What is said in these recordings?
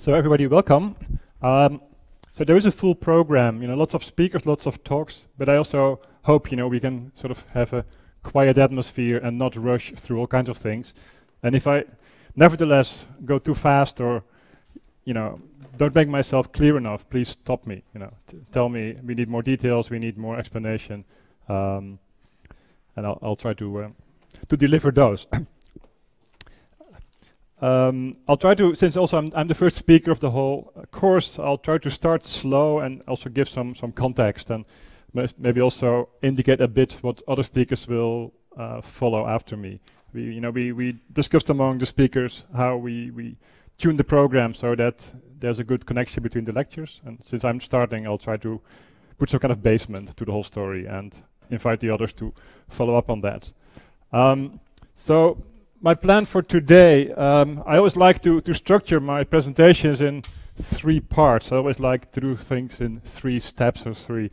So everybody, welcome. So there is a full program, lots of speakers, lots of talks, but I also hope, we can sort of have a quiet atmosphere and not rush through all kinds of things. And if I nevertheless go too fast or, don't make myself clear enough, please stop me, tell me we need more details, we need more explanation, and I'll try to deliver those. I'll try to, since also I'm the first speaker of the whole course, I'll try to start slow and also give some context and maybe also indicate a bit what other speakers will follow after me. We discussed among the speakers how we tune the program so that there's a good connection between the lectures. And since I'm starting, I'll try to put some kind of basement to the whole story and invite the others to follow up on that. So my plan for today, I always like to structure my presentations in 3 parts. I always like to do things in 3 steps or 3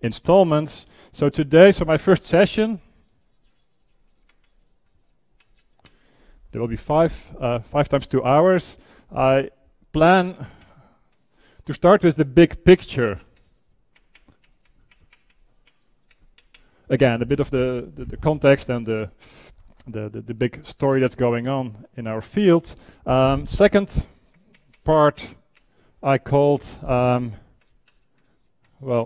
installments. So today, my first session, there will be 5 times 2 hours. I plan to start with the big picture. Again, a bit of the context and the big story that's going on in our field. Second part I called,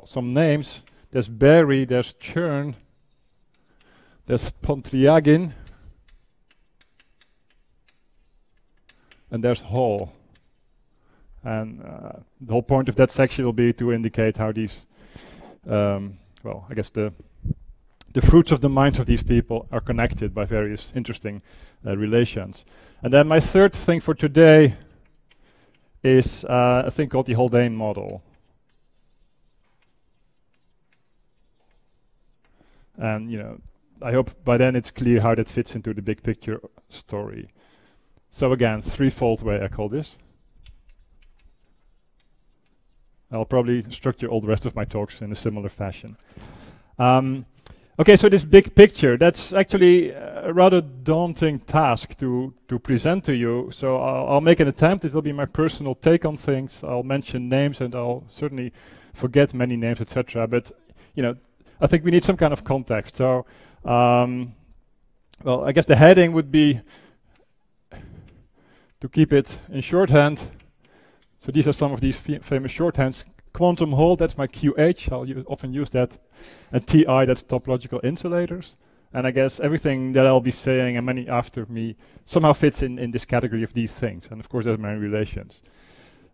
some names. There's Barry, there's Churn, there's Pontriagin, and there's Hall. And the whole point of that section will be to indicate how these, I guess the fruits of the minds of these people are connected by various interesting relations. And then my third thing for today is a thing called the Haldane model. And I hope by then it's clear how that fits into the big picture story. So again, 3-fold way I call this. I'll probably structure all the rest of my talks in a similar fashion. Okay, so this big picture, that's actually a rather daunting task to present to you. So I'll make an attempt. This will be my personal take on things. I'll mention names and I'll certainly forget many names, etc. But, I think we need some kind of context. So, I guess the heading would be, to keep it in shorthand. So these are some of these famous shorthands. Quantum Hall, that's my QH, I'll often use that. And TI, that's topological insulators. And I guess everything that I'll be saying and many after me somehow fits in this category of these things. And of course there's many relations.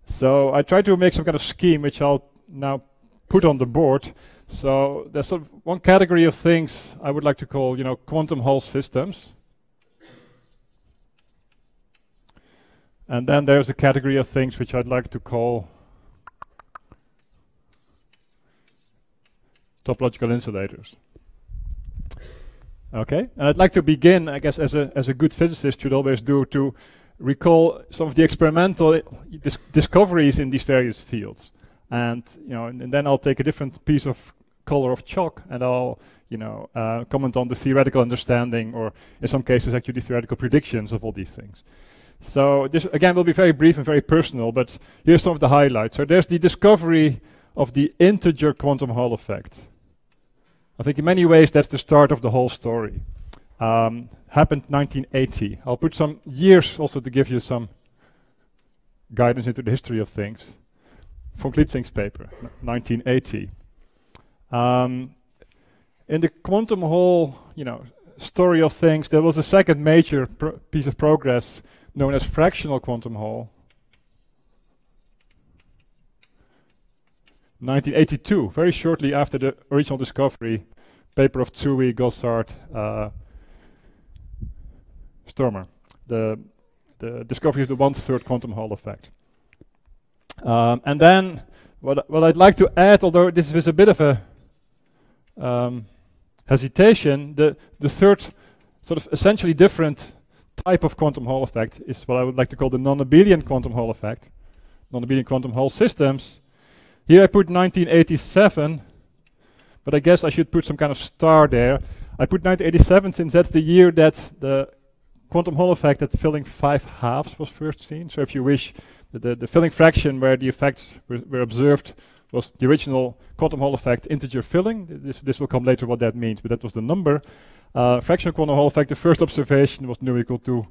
So I try to make some kind of scheme which I'll now put on the board. So there's one category of things I would like to call, quantum Hall systems. And then there's a category of things which I'd like to call topological insulators. Okay, and I'd like to begin, I guess, as a good physicist should always do, to recall some of the experimental discoveries in these various fields. And and then I'll take a different piece of color of chalk and I'll comment on the theoretical understanding, or in some cases actually theoretical predictions of all these things. So this again will be very brief and very personal, but here's some of the highlights. So there's the discovery of the integer quantum Hall effect. I think in many ways that's the start of the whole story. Happened 1980. I'll put some years also to give you some guidance into the history of things. Von Klitzing's paper, 1980. In the quantum Hall, story of things, there was a second major piece of progress known as fractional quantum Hall. 1982, very shortly after the original discovery, paper of Tsui, Gossard, Stormer, the discovery of the 1/3 quantum Hall effect. And then what I'd like to add, although this is a bit of a hesitation, the third sort of essentially different type of quantum Hall effect is what I would like to call the non-abelian quantum Hall effect, non-abelian quantum Hall systems. Here I put 1987, but I guess I should put some kind of star there. I put 1987 since that's the year that the quantum Hall effect that filling 5/2 was first seen. So if you wish, the filling fraction where the effects were observed was the original quantum Hall effect integer filling. This will come later what that means, but that was the number. Fractional quantum Hall effect, the first observation was nu equal to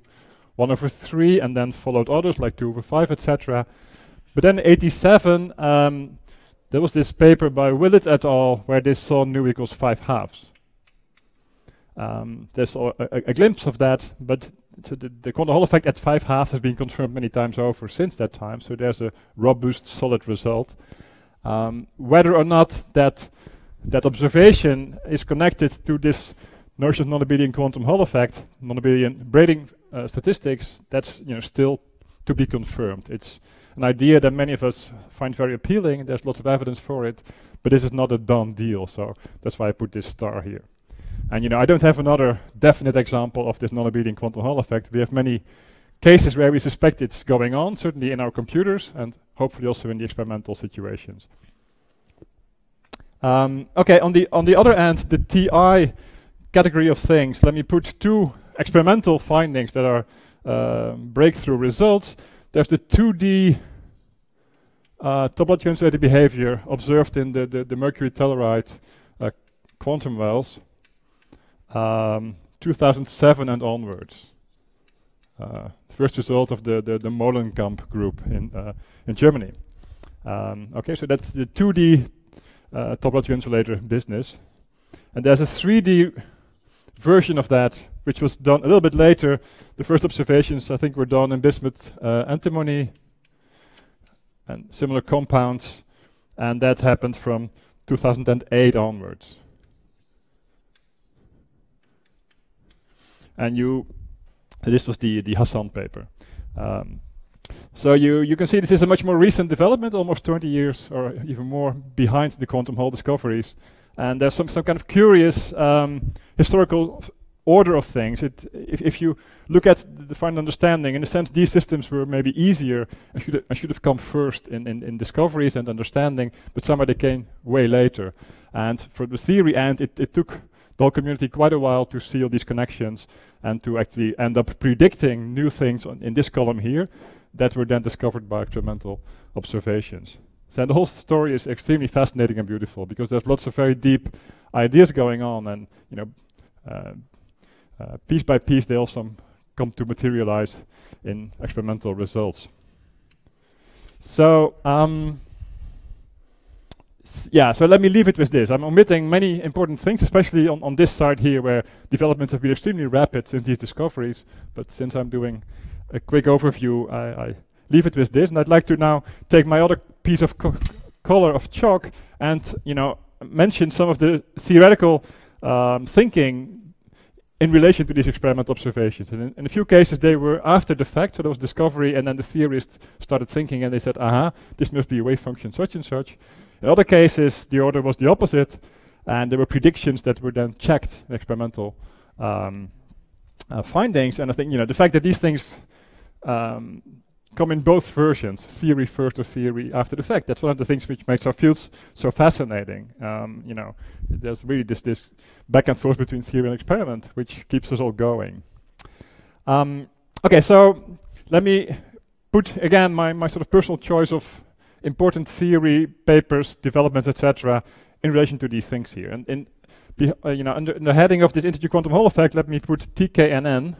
1/3, and then followed others like 2/5, etc. But then in 87, there was this paper by Willett et al. Where they saw nu equals 5/2. There's a glimpse of that, but the quantum Hall effect at 5/2 has been confirmed many times over since that time, so there's a robust, solid result. Whether or not that observation is connected to this notion of non-abelian quantum Hall effect, non-abelian braiding statistics, that's still to be confirmed. It's an idea that many of us find very appealing. There's lots of evidence for it, but this is not a done deal, so that's why I put this star here. And I don't have another definite example of this non-abelian quantum Hall effect. We have many cases where we suspect it's going on, certainly in our computers, and hopefully also in the experimental situations. Okay, on the other end, the TI category of things, let me put two experimental findings that are breakthrough results. There's the 2D topological insulated behavior observed in the mercury telluride quantum wells, 2007 and onwards. First result of the Molenkamp group in Germany. Okay, so that's the 2D topological insulator business. And there's a 3D version of that, which was done a little bit later. The first observations, I think, were done in bismuth antimony and similar compounds, and that happened from 2008 onwards. And this was the Hassan paper. So you can see this is a much more recent development, almost 20 years or even more behind the quantum Hall discoveries. And there's some kind of curious historical order of things. If you look at the final understanding, in a sense, these systems were maybe easier and should have come first in discoveries and understanding, but somehow they came way later. And for the theory end, it took the whole community quite a while to seal these connections and to actually end up predicting new things in this column here that were then discovered by experimental observations. So the whole story is extremely fascinating and beautiful because there's lots of very deep ideas going on, and piece by piece they also come to materialize in experimental results. So so let me leave it with this. I'm omitting many important things, especially on this side here, where developments have been extremely rapid since these discoveries. But since I'm doing a quick overview, I leave it with this. And I'd like to now take my other piece of color of chalk and mention some of the theoretical thinking in relation to these experimental observations. And in a few cases, they were after the fact, so there was discovery, and then the theorists started thinking, and they said, aha, this must be a wave function such and such. In other cases, the order was the opposite, and there were predictions that were then checked in experimental findings. And I think the fact that these things come in both versions, theory first or theory after the fact, that's one of the things which makes our fields so fascinating. There's really this back and forth between theory and experiment, which keeps us all going. Okay, so let me put again my sort of personal choice of important theory, papers, developments, etc., in relation to these things here. And under the heading of this integer quantum Hall effect, let me put TKNN,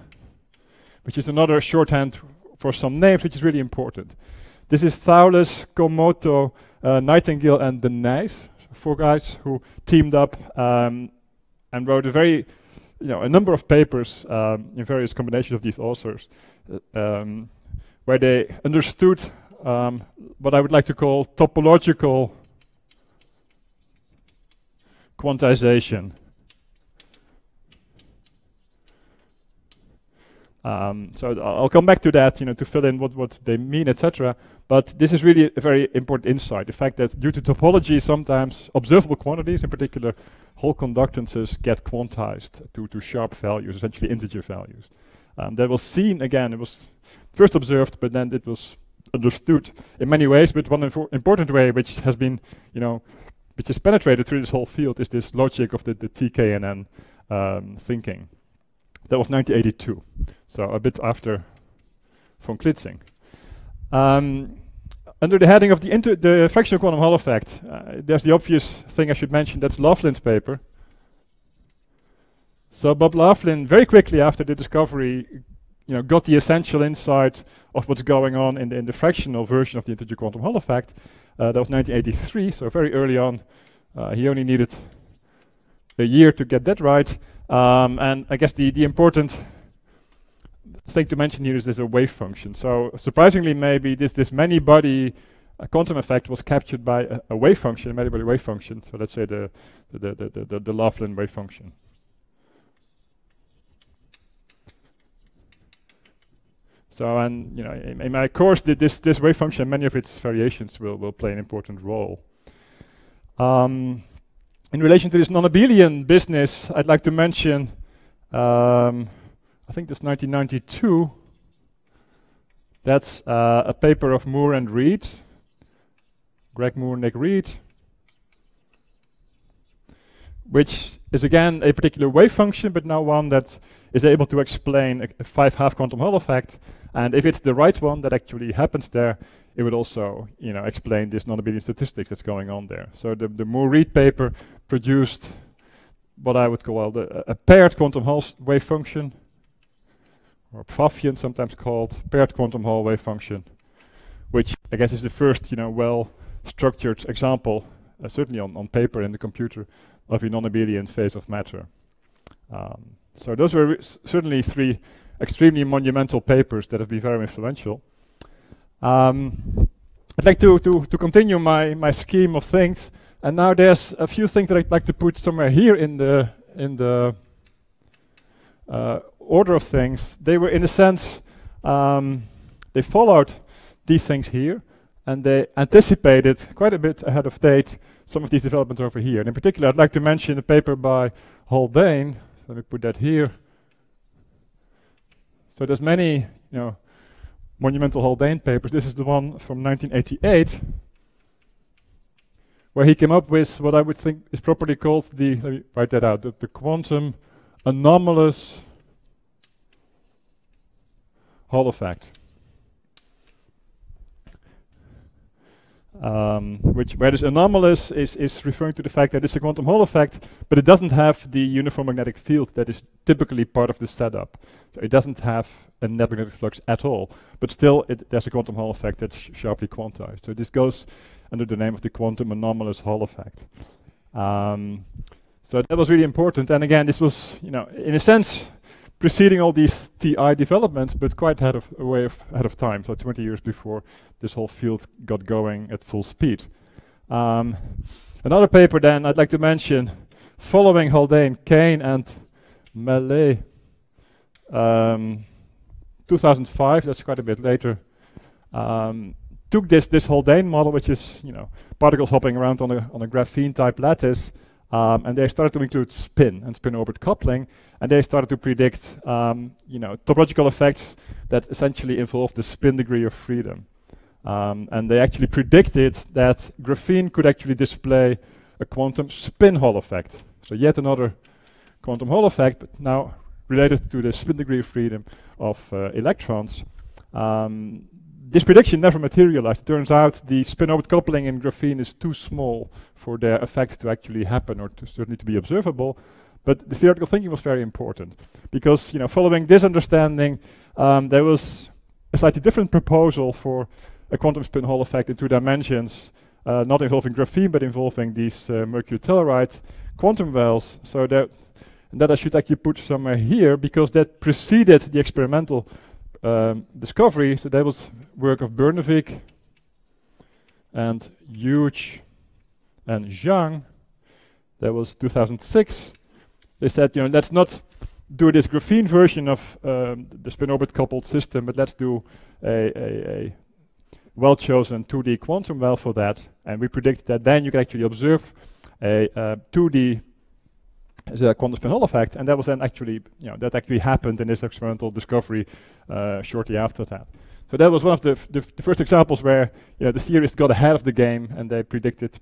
which is another shorthand for some names, which is really important. This is Thouless, Komoto, Nightingale, and Denis, 4 guys who teamed up and wrote a number of papers in various combinations of these authors, where they understood what I would like to call topological quantization. So I'll come back to that, to fill in what they mean, etc. But this is really a very important insight, the fact that due to topology, sometimes observable quantities, in particular whole conductances, get quantized to sharp values, essentially integer values. That was seen again, it was first observed, but then it was understood in many ways, but one important way which has been, which is penetrated through this whole field is this logic of the TKNN thinking. That was 1982, so a bit after von Klitzing. Under the heading of the fractional quantum Hall effect, there's the obvious thing I should mention, that's Laughlin's paper. So Bob Laughlin, very quickly after the discovery, got the essential insight of what's going on in the fractional version of the integer quantum Hall effect. That was 1983, so very early on. He only needed a year to get that right. And I guess the important thing to mention here is there's a wave function. So surprisingly, maybe this many-body quantum effect was captured by a wave function, a many-body wave function. So let's say the Laughlin wave function. So, and in my course, this wave function, many of its variations will play an important role. In relation to this non-abelian business, I'd like to mention, I think this 1992. That's a paper of Moore and Reed, Greg Moore, Nick Reed, which is again a particular wave function, but now one that is able to explain a 5-half quantum Hall effect. And if it's the right one that actually happens there, it would also, explain this non-abelian statistics that's going on there. So the Moore-Reed paper produced what I would call a paired quantum Hall wave function, or Pfaffian sometimes called, paired quantum Hall wave function, which I guess is the first, well-structured example, certainly on paper in the computer, of a non-abelian phase of matter. So those were certainly 3 extremely monumental papers that have been very influential. I'd like to continue my scheme of things, and now there's a few things that I'd like to put somewhere here in the order of things. They were, in a sense, they followed these things here, and they anticipated quite a bit ahead of date some of these developments over here. And in particular, I'd like to mention a paper by Haldane. Let me put that here. So there's many, monumental Haldane papers. This is the one from 1988, where he came up with what I would think is properly called let me write that out, the quantum anomalous Hall effect. Where this anomalous is referring to the fact that it's a quantum Hall effect, but it doesn't have the uniform magnetic field that is typically part of the setup. So it doesn't have a net magnetic flux at all, but still there's a quantum Hall effect that's sharply quantized. So this goes under the name of the quantum anomalous Hall effect. So that was really important, and again, this was, in a sense, preceding all these TI developments, but quite ahead of time, so 20 years before this whole field got going at full speed. Another paper then I'd like to mention, following Haldane, Kane and Mallet, 2005, that's quite a bit later, took this Haldane model, which is particles hopping around on a graphene type lattice, and they started to include spin and spin orbit coupling, and they started to predict topological effects that essentially involve the spin degree of freedom. And they actually predicted that graphene could actually display a quantum spin Hall effect. So yet another quantum Hall effect, but now related to the spin degree of freedom of electrons. This prediction never materialized. It turns out the spin-orbit coupling in graphene is too small for their effects to actually happen, or certainly to be observable. But the theoretical thinking was very important, because following this understanding, there was a slightly different proposal for a quantum spin Hall effect in 2 dimensions, not involving graphene, but involving these mercury telluride quantum wells. So that I should actually put somewhere here, because that preceded the experimental discovery. So that was work of Bernevik and Huge and Zhang. That was 2006. They said, let's not do this graphene version of the spin-orbit coupled system, but let's do a well-chosen 2D quantum well for that. And we predict that then you can actually observe a 2D as a quantum spin Hall effect, and that was then actually, that actually happened in this experimental discovery shortly after that. So that was one of the first examples where the theorists got ahead of the game and they predicted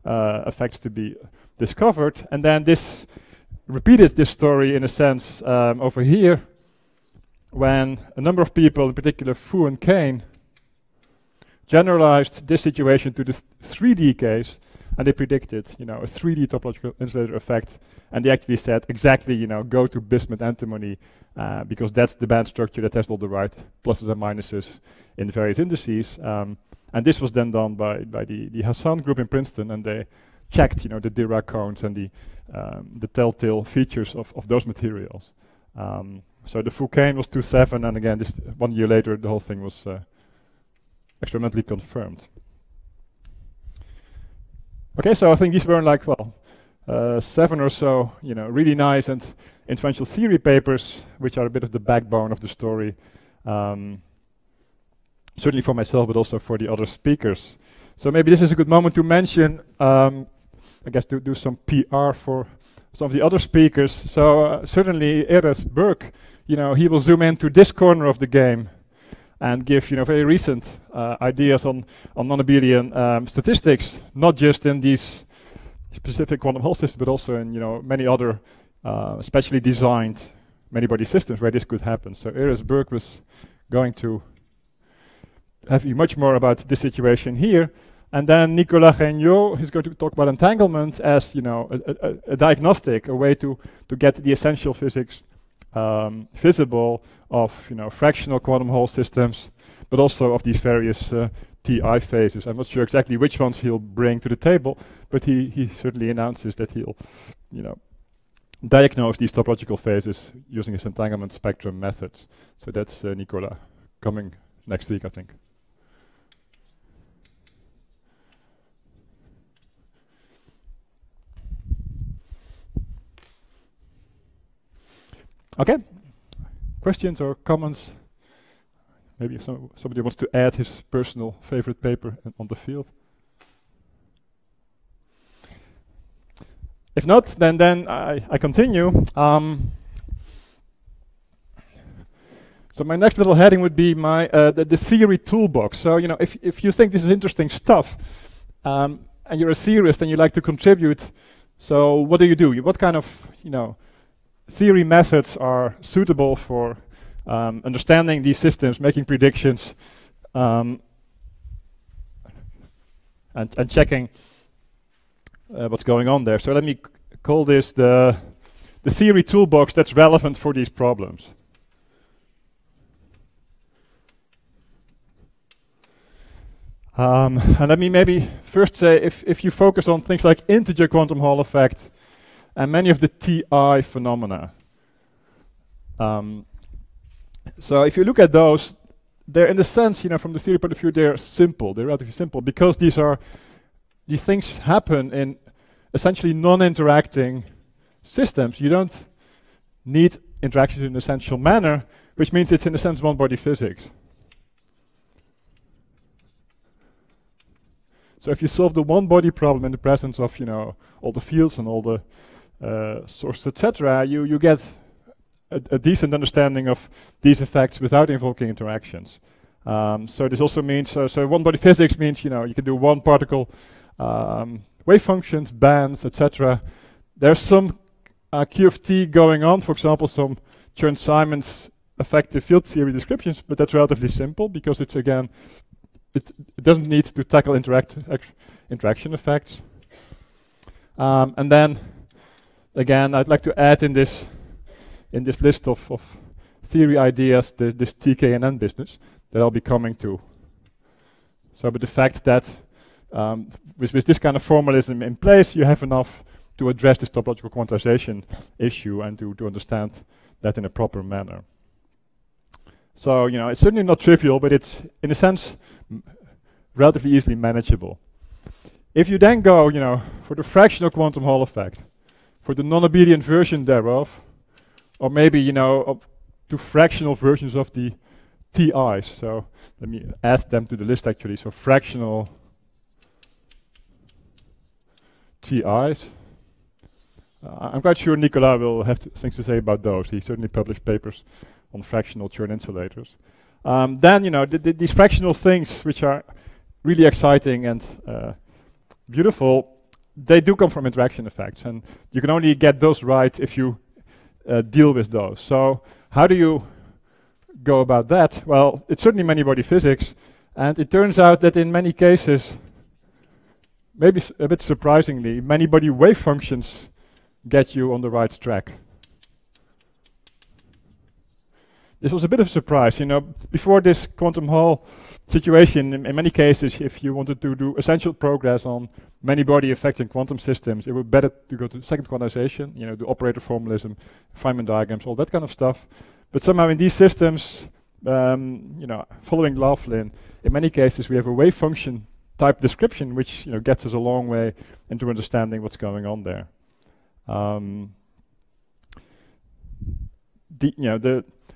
effects to be discovered. And then this repeated this story in a sense over here, when a number of people, in particular Fu and Kane, generalized this situation to the 3D case, and they predicted, a 3D topological insulator effect, and they actually said exactly, go to bismuth antimony, because that's the band structure that has all the right pluses and minuses in the various indices. And this was then done by the Hassan group in Princeton, and they checked, the Dirac cones and the telltale features of those materials. So the Foucault was 2.7, and again, this 1 year later, the whole thing was experimentally confirmed. Okay, so I think these were like, 7 or so, really nice and influential theory papers, which are a bit of the backbone of the story. Certainly for myself, but also for the other speakers. So maybe this is a good moment to mention, I guess, to do some PR for some of the other speakers. So certainly Eres Burke, he will zoom into this corner of the game and give, very recent ideas on non-abelian statistics, not just in these specific quantum Hall systems, but also in, many other specially designed many-body systems where this could happen. So Eres Burke was going to have much more about this situation here. And then Nicolas Regnault is going to talk about entanglement as, a diagnostic, a way to get the essential physics visible of, fractional quantum Hall systems, but also of these various TI phases. I'm not sure exactly which ones he'll bring to the table, but he certainly announces that he'll, diagnose these topological phases using his entanglement spectrum methods. So that's Nicolas coming next week, I think. Okay, questions or comments? Maybe if somebody wants to add his personal favorite paper on the field. If not, then I continue. So my next little heading would be my the theory toolbox. So if you think this is interesting stuff, and you're a theorist and you like to contribute, so what do? What kind of theory methods are suitable for understanding these systems, making predictions, and checking what's going on there. So let me call this the theory toolbox that's relevant for these problems. And let me maybe first say, if you focus on things like integer quantum Hall effect and many of the TI phenomena. So if you look at those, they're in the sense, from the theory point of view, they're simple. They're relatively simple because these things happen in essentially non-interacting systems. You don't need interactions in an essential manner, which means it's in a sense one-body physics. So if you solve the one-body problem in the presence of, all the fields and all the sources, etc., you get a decent understanding of these effects without invoking interactions. So this also means, so one-body physics means, you can do one particle wave functions, bands, etc. There's some Q of t going on, for example, some Chern-Simons effective field theory descriptions, but that's relatively simple because it's, again, it doesn't need to tackle interaction effects. And then, again, I'd like to add in this list of theory ideas this TKNN business that I'll be coming to. So, but the fact that with this kind of formalism in place, you have enough to address this topological quantization issue and to understand that in a proper manner. So, it's certainly not trivial, but it's, in a sense, relatively easily manageable. If you then go, for the fractional quantum Hall effect, for the non-abelian version thereof, or maybe, to fractional versions of the TIs. So let me add them to the list actually. So fractional TIs. I'm quite sure Nicolas will have things to say about those. He certainly published papers on fractional Chern insulators. Then, these fractional things, which are really exciting and beautiful, they do come from interaction effects, and you can only get those right if you deal with those. So how do you go about that? Well, it's certainly many-body physics, and it turns out that in many cases, maybe a bit surprisingly, many-body wave functions get you on the right track. This was a bit of a surprise, you know. Before this quantum Hall situation, in many cases, if you wanted to do essential progress on many-body effects in quantum systems, it would be better to go to second quantization, you know, do operator formalism, Feynman diagrams, all that kind of stuff. But somehow in these systems, you know, following Laughlin, in many cases we have a wave function type description, which, you know, gets us a long way into understanding what's going on there.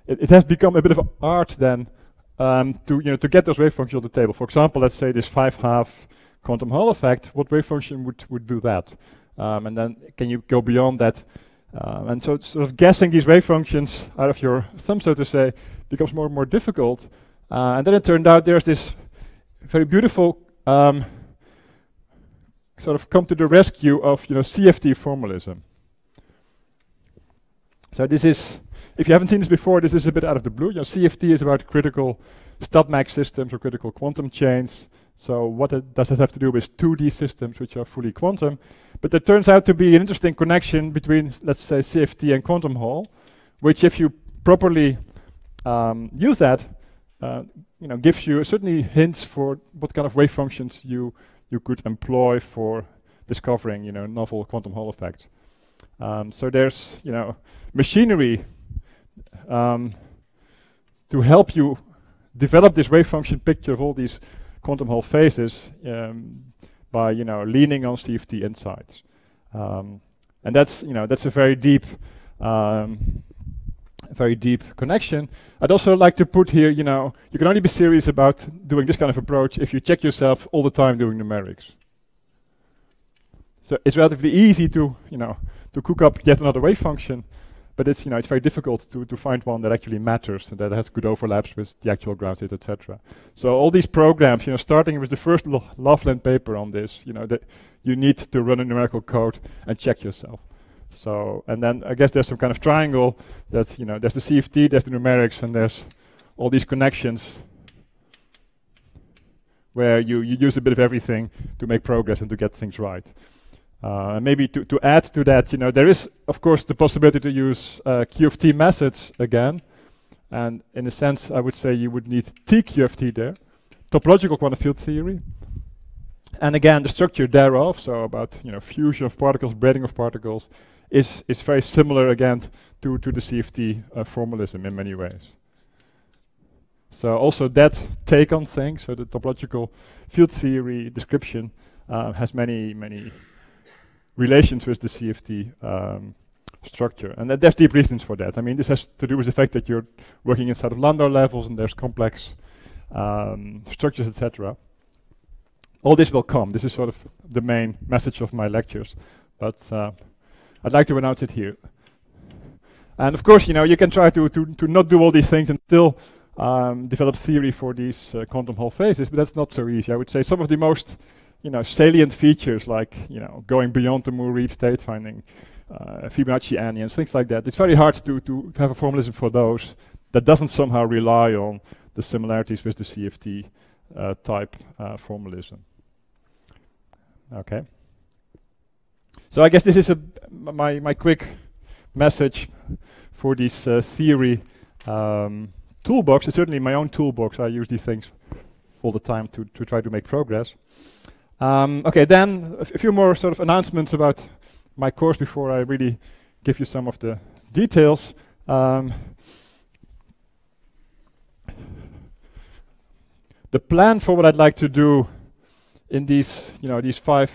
It has become a bit of art then to get those wave functions on the table. For example, let's say this 5/2 quantum Hall effect. What wave function would do that? And then can you go beyond that? And so sort of guessing these wave functions out of your thumb, so to say, becomes more and more difficult. And then it turned out there's this very beautiful sort of come to the rescue of, you know, CFT formalism. So this is, if you haven't seen this before, this is a bit out of the blue. You know, CFT is about critical stat-max systems or critical quantum chains. So what does it have to do with 2D systems which are fully quantum? But there turns out to be an interesting connection between, let's say, CFT and quantum Hall, which, if you properly use that, you know, gives you certainly hints for what kind of wave functions you could employ for discovering, you know, novel quantum Hall effects. So there's, you know, machinery to help you develop this wave function picture of all these quantum Hall phases by, you know, leaning on CFT insights. And that's, you know, that's a very deep connection. I'd also like to put here, you know, you can only be serious about doing this kind of approach if you check yourself all the time doing numerics. So it's relatively easy to, you know, to cook up yet another wave function, but it's, you know, it's very difficult to find one that actually matters and that has good overlaps with the actual ground state, etc. So all these programs, you know, starting with the first Laughlin paper on this, you know, that you need to run a numerical code and check yourself. So, and then I guess there's some kind of triangle that, you know, there's the CFT, there's the numerics, and there's all these connections where you use a bit of everything to make progress and to get things right. And maybe to add to that, you know, there is, of course, the possibility to use QFT methods again. And in a sense, I would say you would need TQFT there, topological quantum field theory. And again, the structure thereof, so about, you know, fusion of particles, braiding of particles, is very similar again to the CFT formalism in many ways. So also that take on things, so the topological field theory description has many relations with the CFT structure, and there's deep reasons for that. I mean, this has to do with the fact that you're working inside of Landau levels, and there's complex structures, etc. All this will come. This is sort of the main message of my lectures, but I'd like to announce it here. And of course, you know, you can try to not do all these things and still develop theory for these quantum Hall phases, but that's not so easy. I would say some of the most, you know, salient features, like, you know, going beyond the Moore-Reed state finding, Fibonacci anions, things like that. It's very hard to have a formalism for those that doesn't somehow rely on the similarities with the CFT type formalism. Okay. So I guess this is my quick message for this theory toolbox. It's certainly my own toolbox. I use these things all the time to try to make progress. Okay, then a few more sort of announcements about my course before I really give you some of the details. The plan for what I'd like to do in these, you know, these 5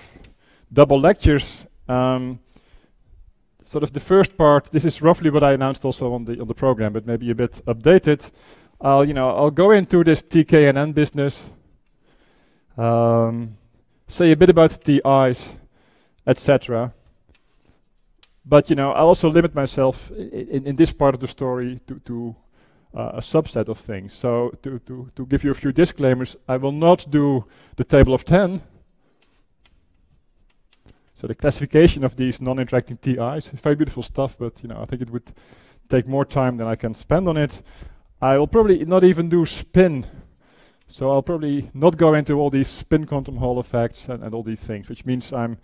double lectures, sort of the first part, this is roughly what I announced also on the program, but maybe a bit updated. I'll go into this TK&N business, say a bit about TIs, etc. But, you know, I'll also limit myself in this part of the story to a subset of things. So to give you a few disclaimers, I will not do the table of 10. So the classification of these non-interacting TIs is very beautiful stuff, but I think it would take more time than I can spend on it. I will probably not even do spin. So I'll probably not go into all these spin quantum Hall effects and all these things, which means I'm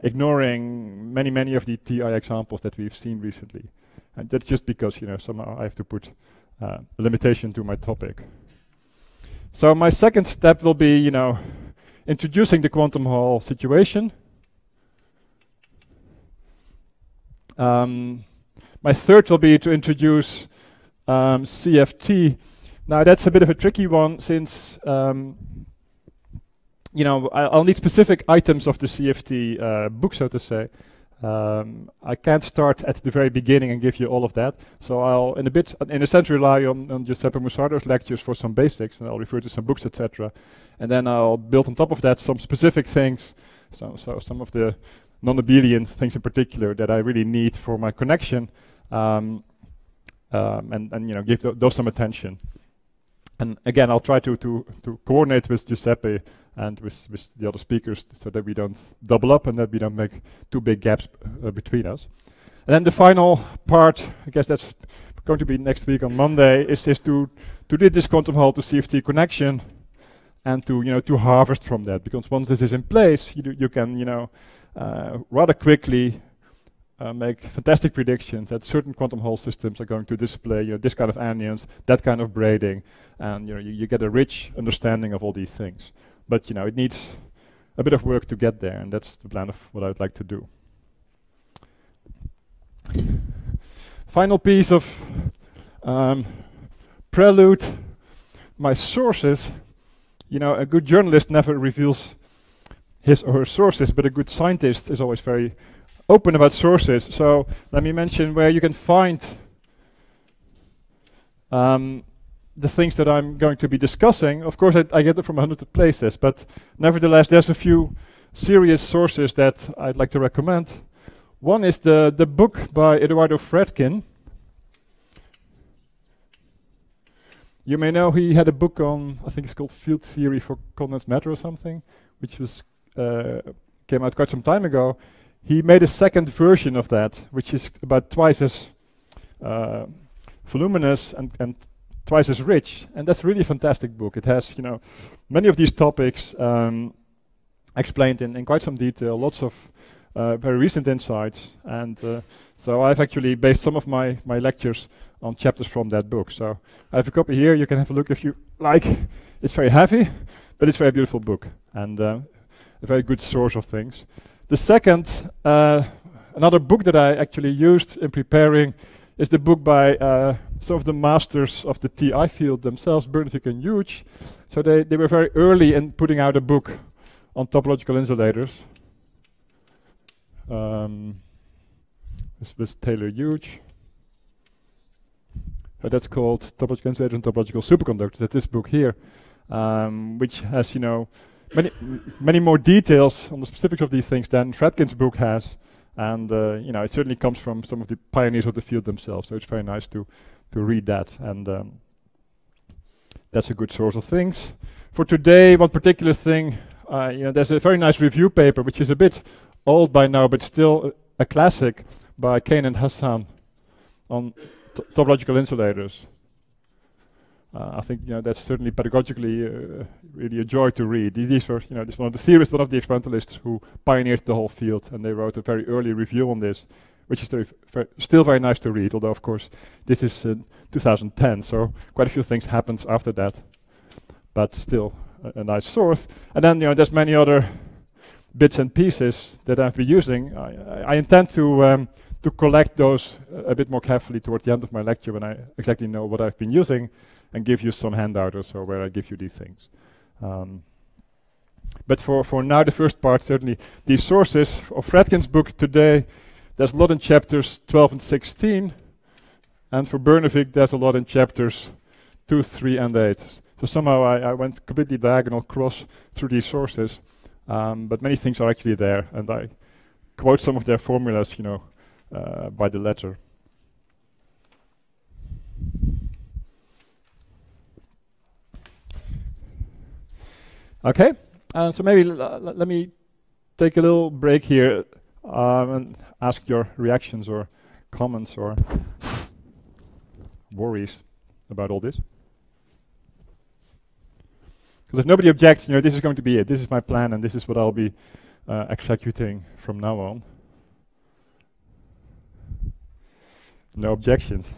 ignoring many of the TI examples that we've seen recently. And that's just because, somehow I have to put a limitation to my topic. So my second step will be, introducing the quantum Hall situation. My third will be to introduce CFT. Now that's a bit of a tricky one since I'll need specific items of the CFT book, so to say. I can't start at the very beginning and give you all of that. So I'll in a sense rely on Giuseppe Mussardo's lectures for some basics, and I'll refer to some books, etc. And then I'll build on top of that some specific things. So some of the non-abelian things in particular that I really need for my connection, and give those some attention. And again, I'll try to coordinate with Giuseppe and with the other speakers so that we don't double up and that we don't make too big gaps between us. And then the final part, I guess that's going to be next week on Monday, is to do this quantum Hall to CFT connection and to harvest from that. Because once this is in place, you can rather quickly make fantastic predictions that certain quantum Hall systems are going to display this kind of anyons, that kind of braiding, and you get a rich understanding of all these things. But it needs a bit of work to get there, and that's the plan of what I would like to do. Final piece of prelude, my sources. A good journalist never reveals his or her sources, but a good scientist is always very open about sources. So let me mention where you can find the things that I'm going to be discussing. Of course, I get it from 100 places, but nevertheless, there's a few serious sources that I'd like to recommend. One is the book by Eduardo Fredkin. You may know he had a book on, I think it's called Field Theory for Condensed Matter or something, which was came out quite some time ago. He made a second version of that, which is about twice as voluminous and twice as rich, and that's really a fantastic book. It has, many of these topics explained in quite some detail, lots of very recent insights, and so I've actually based some of my lectures on chapters from that book. So I have a copy here. You can have a look if you like. It's very heavy, but it's a very beautiful book and a very good source of things. The second, another book that I actually used in preparing is the book by some of the masters of the TI field themselves, Bernvik and Hughes. So they were very early in putting out a book on topological insulators. This was Taylor Hughes. That's called Topological Insulators and Topological Superconductors. That's this book here, which has many more details on the specifics of these things than Fredkin's book has, and it certainly comes from some of the pioneers of the field themselves. So it's very nice to read that, and that's a good source of things. For today, one particular thing, there's a very nice review paper which is a bit old by now, but still a classic by Kane and Hassan on topological insulators. I think that's certainly pedagogically really a joy to read. These were, this one of the theorists, one of the experimentalists who pioneered the whole field, and they wrote a very early review on this, which is still very nice to read. Although, of course, this is 2010, so quite a few things happened after that, but still a nice source. And then, there's many other bits and pieces that I've been using. I intend to collect those a bit more carefully towards the end of my lecture when I exactly know what I've been using, and give you some handout or so where I give you these things. But for now, the first part, certainly these sources of Fredkin's book today, there's a lot in chapters 12 and 16, and for Bernvik there's a lot in chapters 2, 3, and 8. So somehow I went completely diagonal cross through these sources, but many things are actually there, and I quote some of their formulas, by the letter. Okay, so maybe let me take a little break here and ask your reactions or comments or worries about all this. Because if nobody objects, this is going to be it. This is my plan, and this is what I'll be executing from now on. No objections.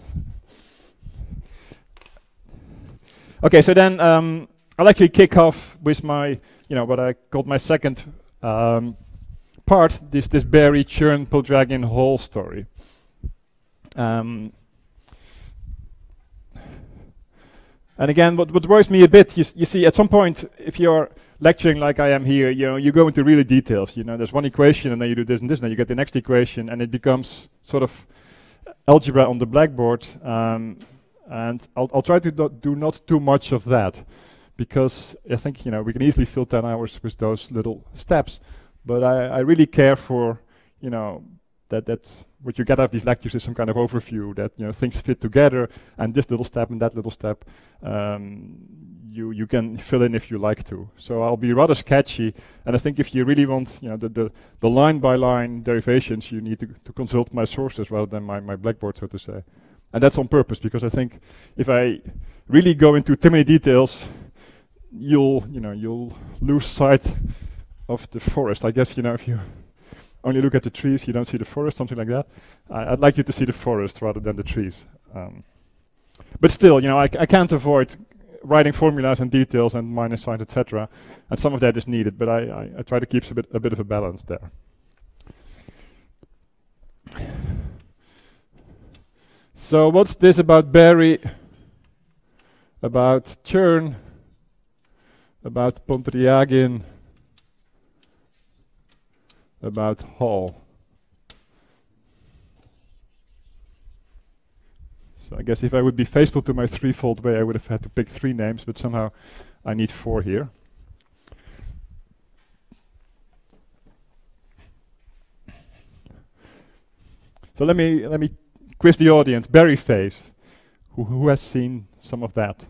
Okay, so then I'll actually kick off with my, what I called my second part, this Berry churn Pildragon Hall story. And again, what worries me a bit, you see, at some point, if you're lecturing like I am here, you go into really details. There's one equation, and then you do this and this, and then you get the next equation, and it becomes sort of algebra on the blackboard. And I'll try to do not too much of that, because I think we can easily fill 10 hours with those little steps. But I really care for that what you get out of these lectures is some kind of overview that things fit together, and this little step and that little step you can fill in if you like to. So I'll be rather sketchy, and I think if you really want the line by line derivations, you need to consult my sources rather than my blackboard, so to say. And that's on purpose, because I think if I really go into too many details, you'll lose sight of the forest. I guess if you only look at the trees, you don't see the forest, something like that. I'd like you to see the forest rather than the trees. But still, I can't avoid writing formulas and details and minus signs, etc. And some of that is needed, but I try to keep a bit of a balance there. So what's this about Berry, about churn, about Pildragon, about Hall? So I guess if I would be faithful to my threefold way, I would have had to pick 3 names, but somehow I need 4 here. So let me quiz the audience. Berry phase. Who has seen some of that?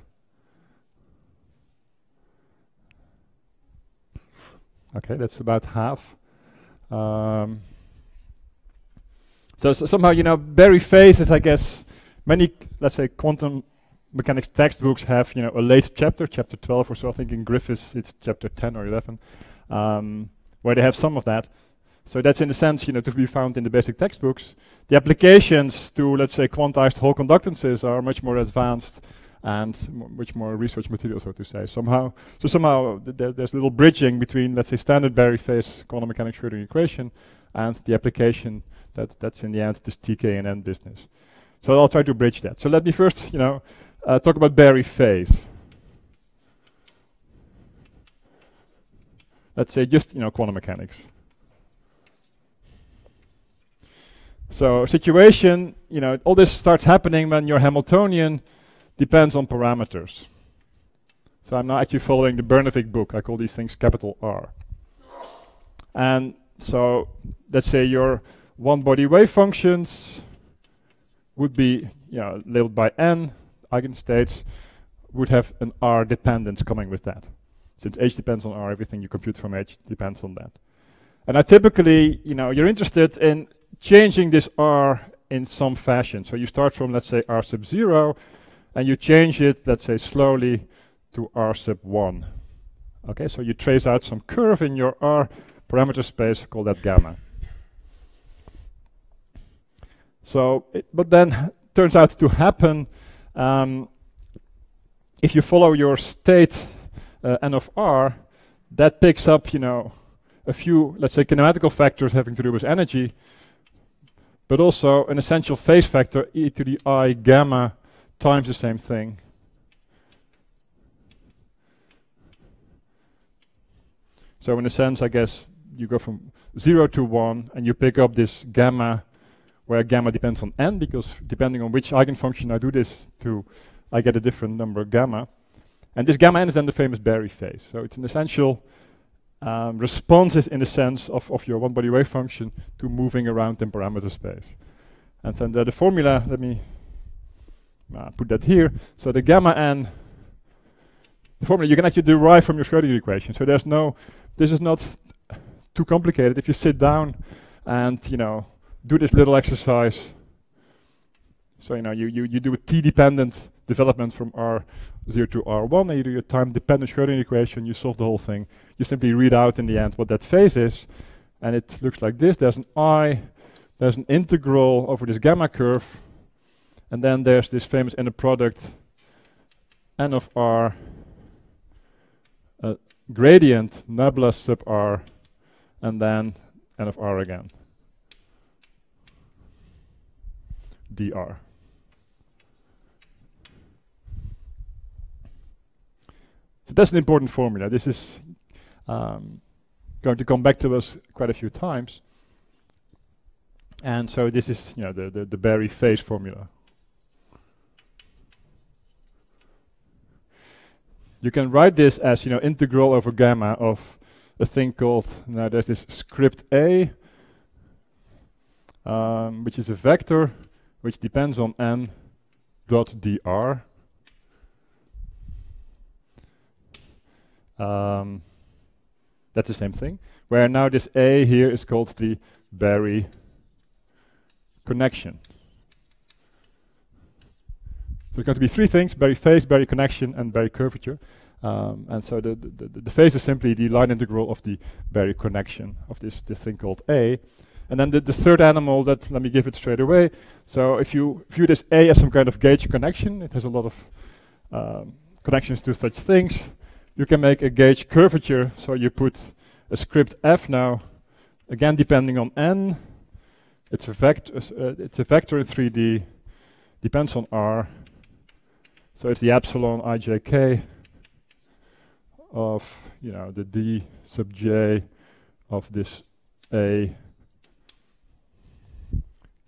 Okay, that's about half. So somehow, Berry phase is, I guess, many, let's say, quantum mechanics textbooks have, a late chapter 12 or so. I think in Griffiths it's chapter 10 or 11, where they have some of that. So that's in a sense, to be found in the basic textbooks. The applications to, let's say, quantized Hall conductances are much more advanced and much more research material, so to say. Somehow there's a little bridging between, let's say, standard Berry phase quantum mechanics Schrödinger equation and the application that's in the end this TK and N business. So I'll try to bridge that. So let me first, talk about Berry phase. Let's say just, quantum mechanics. So situation, all this starts happening when your Hamiltonian depends on parameters. So I'm now actually following the Bernovic book. I call these things capital R. And so let's say your one-body wave functions would be labeled by n eigenstates, would have an R dependence coming with that. Since H depends on R, everything you compute from H depends on that. And I typically, you're interested in changing this R in some fashion. So you start from, let's say, R sub 0, and you change it, let's say, slowly to R sub 1. Okay, so you trace out some curve in your R parameter space, call that gamma. So, but then turns out to happen, if you follow your state n of R, that picks up, a few, let's say, kinematical factors having to do with energy, but also an essential phase factor, e to the I gamma times the same thing. So in a sense, I guess, you go from 0 to 1, and you pick up this gamma, where gamma depends on n, because depending on which eigenfunction I do this to, I get a different number gamma. And this gamma n is then the famous Berry phase. So it's an essential response is in the sense of your one-body wave function to moving around in parameter space. And then the formula, let me put that here. So the gamma n, the formula you can actually derive from your Schrödinger equation. So there's no, this is not too complicated. If you sit down and do this little exercise, so you do a t-dependent development from R0 to R1, and you do your time-dependent Schrödinger equation. You solve the whole thing. You simply read out in the end what that phase is, and it looks like this. There's an I, there's an integral over this gamma curve, and then there's this famous inner product n of r gradient nabla sub r, and then n of r again, dr. So that's an important formula. This is going to come back to us quite a few times. And so this is the Berry phase formula. You can write this as integral over gamma of a thing called, now there's this script A, which is a vector which depends on n dot dr. That's the same thing, where now this A here is called the Berry connection. So there's going to be three things: Berry phase, Berry connection, and Berry curvature. And so the phase is simply the line integral of the Berry connection of this thing called A. And then the third animal, that let me give it straight away. So if you view this A as some kind of gauge connection, it has a lot of connections to such things. You can make a gauge curvature, so you put a script f now, again depending on n. It's a vector. It's a vector in 3D. Depends on r. So it's the epsilon ijk of the d sub j of this a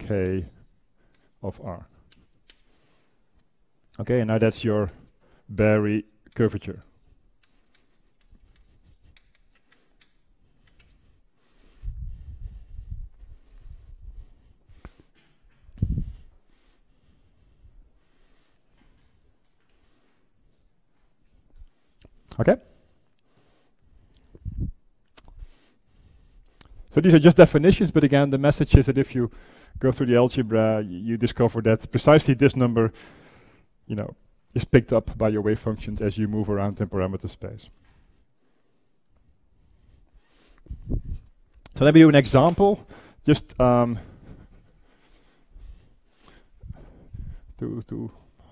k of r. Okay, and now that's your Berry curvature. Okay. So these are just definitions, but again, the message is that if you go through the algebra, you discover that precisely this number, is picked up by your wave functions as you move around in parameter space. So let me do an example, just to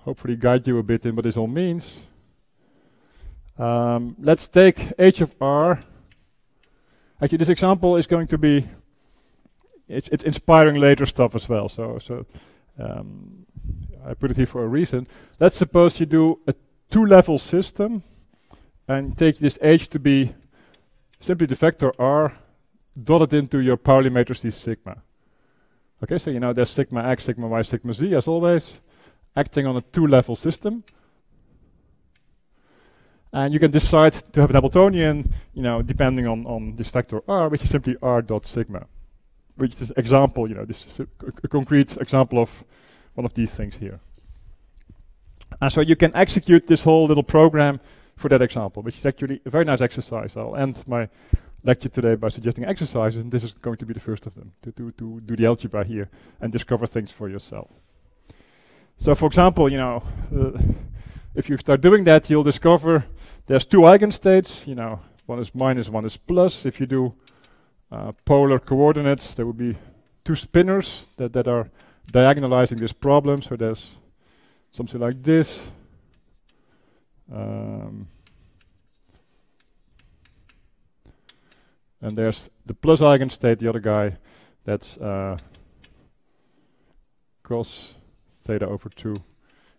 hopefully guide you a bit in what this all means. Let's take h of r. Actually, this example is going to be, it's inspiring later stuff as well. So I put it here for a reason. Let's suppose you do a two-level system and take this h to be simply the vector r dotted into your Pauli matrices sigma. Okay, so there's sigma x, sigma y, sigma z as always, acting on a two-level system. And you can decide to have an Hamiltonian, depending on this vector r, which is simply r dot sigma, which is example, this is a concrete example of one of these things here. And so you can execute this whole little program for that example, which is actually a very nice exercise. I'll end my lecture today by suggesting exercises, and this is going to be the first of them, to do the algebra here and discover things for yourself. So for example, if you start doing that, you'll discover there's two eigenstates. One is minus, one is plus. If you do polar coordinates, there will be two spinners that are diagonalizing this problem. So there's something like this. And there's the plus eigenstate, the other guy, that's cos theta over 2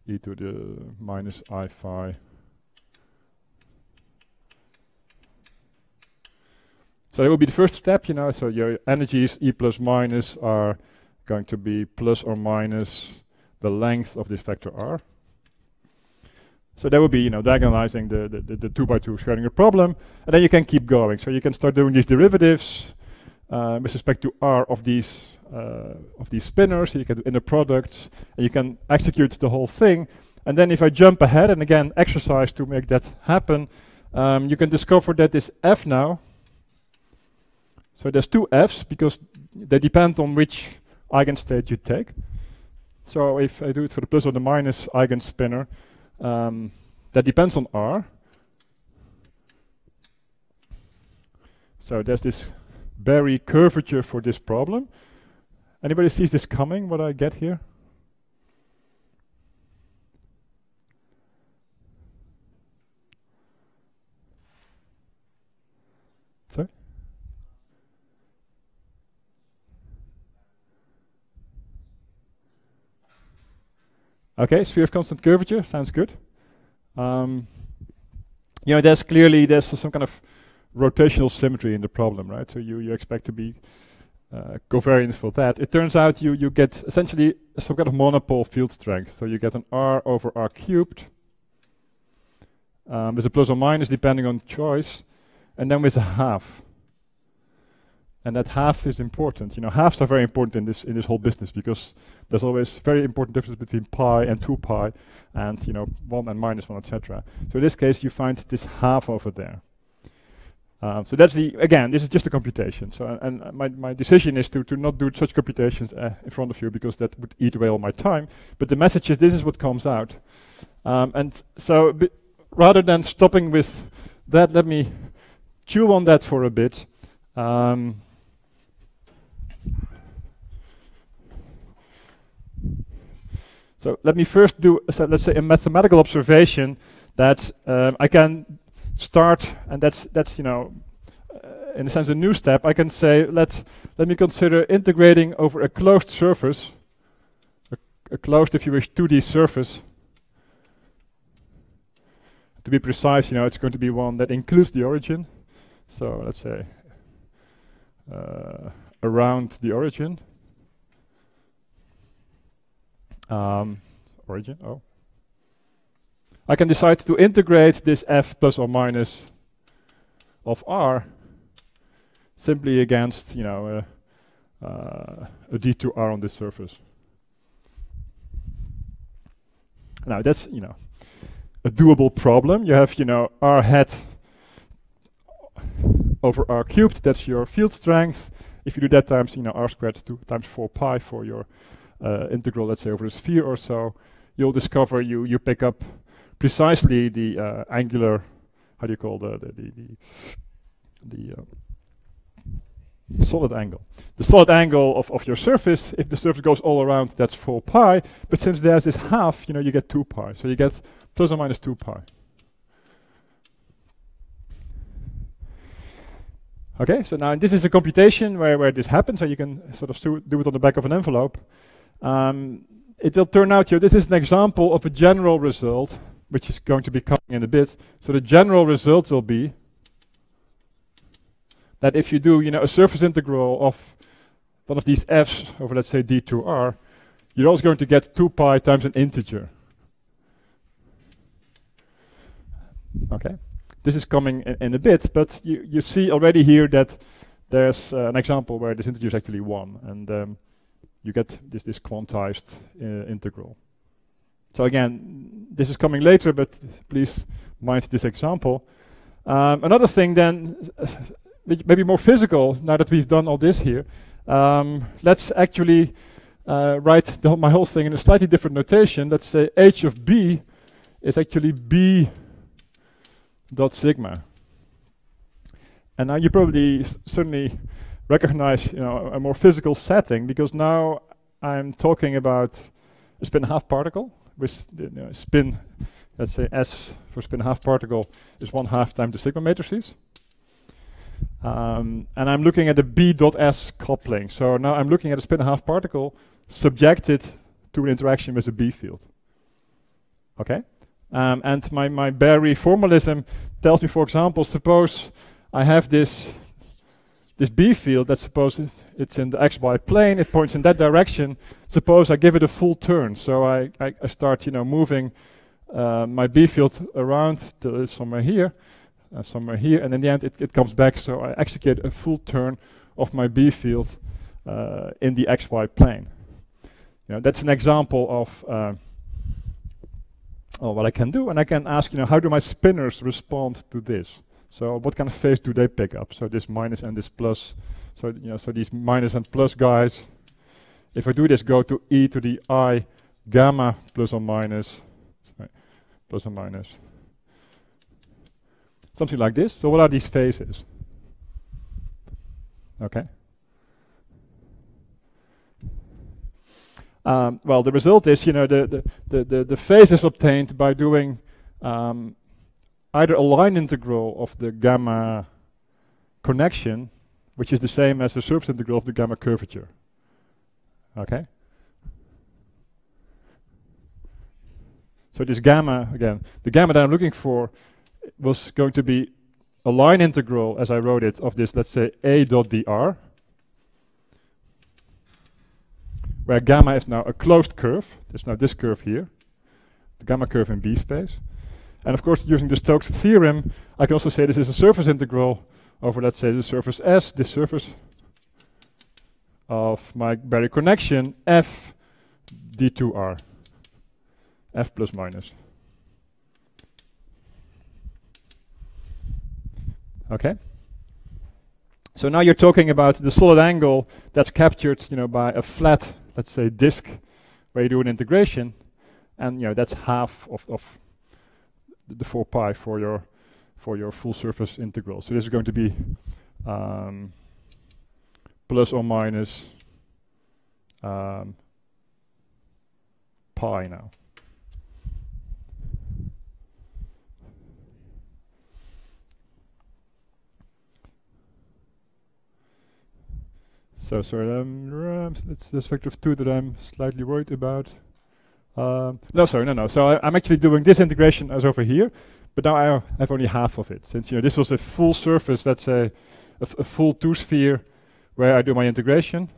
e to the minus I phi. So that will be the first step, so your energies E plus minus are going to be plus or minus the length of this vector r. So that will be, diagonalizing the 2 by 2 Schrödinger problem, and then you can keep going. So you can start doing these derivatives with respect to r of these spinners. So you can do inner products, and you can execute the whole thing. And then if I jump ahead and again exercise to make that happen, you can discover that this f now. So there's two f's because they depend on which eigenstate you take. So if I do it for the plus or the minus eigenspinner, that depends on r. So there's this Berry curvature for this problem. Anybody sees this coming, what I get here? Sorry? Okay, sphere of constant curvature, sounds good. You know, there's some kind of rotational symmetry in the problem, right? So you expect to be covariant for that. It turns out you get essentially some kind of monopole field strength. So you get an r over r cubed with a plus or minus depending on choice, and then with a half. And that half is important. You know, halves are very important in this whole business because there's always very important difference between pi and 2 pi, and you know 1 and minus 1, etc. So in this case, you find this half over there. So that's again, this is just a computation. So and my decision is to not do such computations in front of you because that would eat away all my time. But the message is this is what comes out. And so rather than stopping with that, let me chew on that for a bit. So let me first do, let's say, a mathematical observation that I can start, and that's you know, in a sense a new step. I can say let me consider integrating over a closed surface, a closed, if you wish, 2D surface. To be precise, you know, it's going to be one that includes the origin. So let's say around the origin. Origin. Oh. I can decide to integrate this f plus or minus of r simply against, you know, a d2r on this surface. Now that's, you know, a doable problem. You have, you know, r hat over r cubed. That's your field strength. If you do that times, you know, r squared 2 times 4 pi for your integral, let's say over a sphere or so, you'll discover you pick up precisely the angular, how do you call the solid angle. The solid angle of your surface, if the surface goes all around, that's 4 pi. But since there's this half, you know, you get 2 pi. So you get plus or minus 2 pi. Okay, so now this is a computation where this happens, so you can sort of do it on the back of an envelope. It will turn out here, this is an example of a general result, which is going to be coming in a bit. So the general result will be that if you do, you know, a surface integral of one of these f's over, let's say, d2r, you're also going to get 2 pi times an integer. Okay, this is coming in a bit, but you see already here that there's an example where this integer is actually 1, and you get this quantized integral. So again, this is coming later, but please mind this example. Another thing then, maybe more physical, now that we've done all this here, let's actually write my whole thing in a slightly different notation. Let's say h of b is actually b dot sigma. And now you probably certainly recognize, you know, a more physical setting, because now I'm talking about a spin-half particle with the spin, let's say S for spin-half particle is 1/2 times the sigma matrices. And I'm looking at the B dot S coupling. So now I'm looking at a spin-half particle subjected to an interaction with a B field. Okay? And my Berry formalism tells me, for example, suppose I have this B field, let's suppose it's in the xy plane, it points in that direction. Suppose I give it a full turn, so I start, you know, moving my B field around till it's somewhere here, and in the end it comes back, so I execute a full turn of my B field in the xy plane. You know, that's an example of what I can do, and I can ask, you know, how do my spinners respond to this? So what kind of phase do they pick up? So this minus and this plus So so these minus and plus guys, if I do this, go to e to the I gamma plus or minus, plus or minus, something like this. So what are these phases? Okay. Well, the result is, the phase is obtained by doing either a line integral of the gamma connection, which is the same as the surface integral of the gamma curvature. Okay? So this gamma, again, the gamma that I'm looking for was going to be a line integral, as I wrote it, of this, let's say, a dot dr, where gamma is now a closed curve. There's now this curve here, the gamma curve in B space. And of course, using the Stokes theorem, I can also say this is a surface integral over, let's say, the surface S, this surface of my barrier connection, f d2r, f plus minus. Okay? So now you're talking about the solid angle that's captured, by a flat, let's say, disk, where you do an integration, and that's half of the 4 pi for your full surface integral. So this is going to be plus or minus pi now. So sorry, it's this vector of 2 that I'm slightly worried about. No. So I'm actually doing this integration as over here, but now I have only half of it. Since this was a full surface, let's say a full 2-sphere, where I do my integration.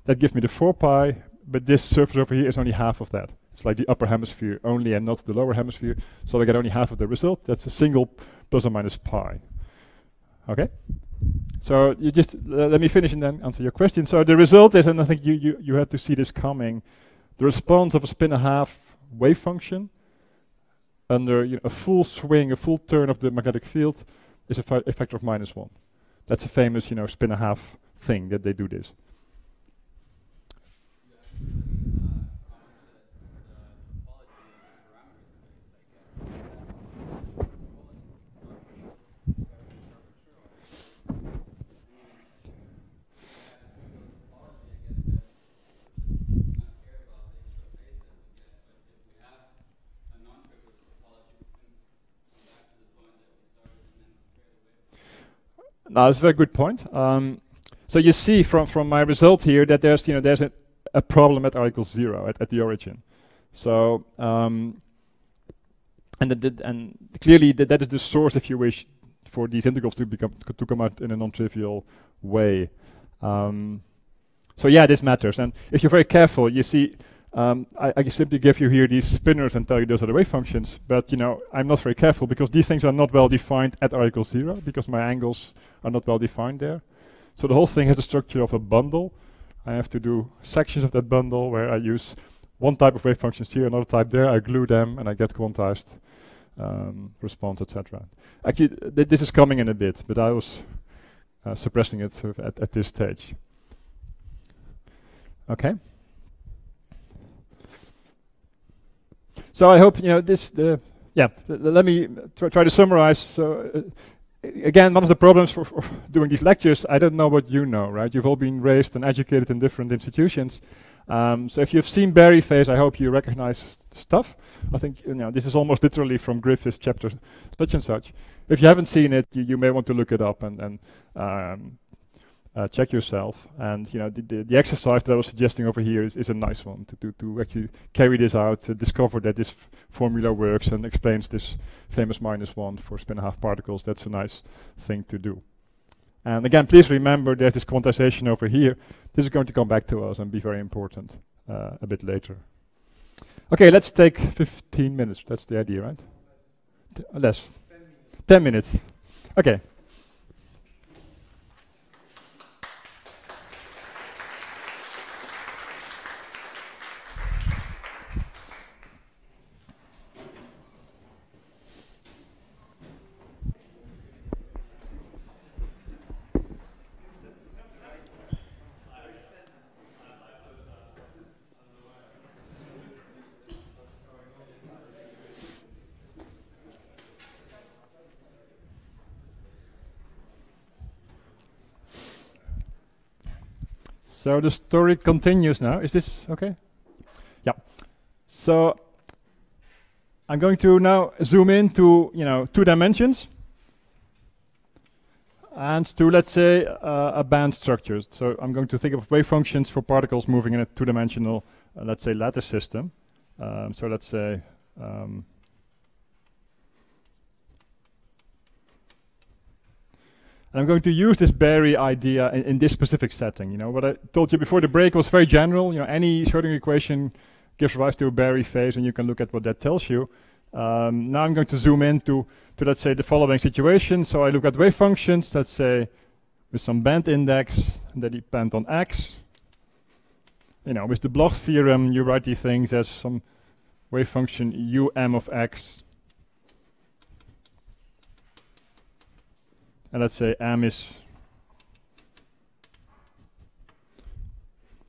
That gives me the 4 pi, but this surface over here is only half of that. It's like the upper hemisphere only and not the lower hemisphere, so I get only half of the result. That's a single plus or minus pi. Okay? So you just let me finish and then answer your question. So the result is, and I think you had to see this coming, the response of a spin-and-a-half wave function under a full swing, a full turn of the magnetic field is a factor of -1. That's a famous spin-and-a-half thing that they do this. No, that's a very good point. So you see from my result here that there's a problem at r equals 0 at the origin. So and clearly that is the source, if you wish, for these integrals to come out in a non-trivial way. So yeah, this matters. And if you're very careful, you see, I simply give you here these spinners and tell you those are the wave functions. But I'm not very careful because these things are not well defined at r equals 0 because my angles are not well defined there. So the whole thing has the structure of a bundle. I have to do sections of that bundle where I use one type of wave functions here, another type there. I glue them and I get quantized response, etc. Actually, this is coming in a bit, but I was suppressing it sort of at this stage. Okay. So I hope this. Let me try to summarize. So again, one of the problems for doing these lectures, I don't know what you know, right? You've all been raised and educated in different institutions. So if you've seen Berry phase, I hope you recognize stuff. I think this is almost literally from Griffith's chapter such and such. If you haven't seen it, you may want to look it up and check yourself. And the exercise that I was suggesting over here is a nice one to actually carry this out, to discover that this formula works and explains this famous -1 for spin-and-a-half particles. That's a nice thing to do. And again, please remember there's this quantization over here. This is going to come back to us and be very important a bit later. Okay, let's take 15 minutes. That's the idea, right? Less. 10 minutes. Okay. So the story continues now. Is this okay? Yeah. So I'm going to now zoom into 2 dimensions and to, let's say, a band structure. So I'm going to think of wave functions for particles moving in a 2-dimensional, let's say, lattice system. So let's say and I'm going to use this Berry idea in this specific setting. What I told you before the break was very general. Any Schrödinger equation gives rise to a Berry phase, and you can look at what that tells you. Now I'm going to zoom in to let's say the following situation. So I look at wave functions, let's say with some band index, and they depend on x. With the Bloch theorem, you write these things as some wave function um of x. And let's say m is...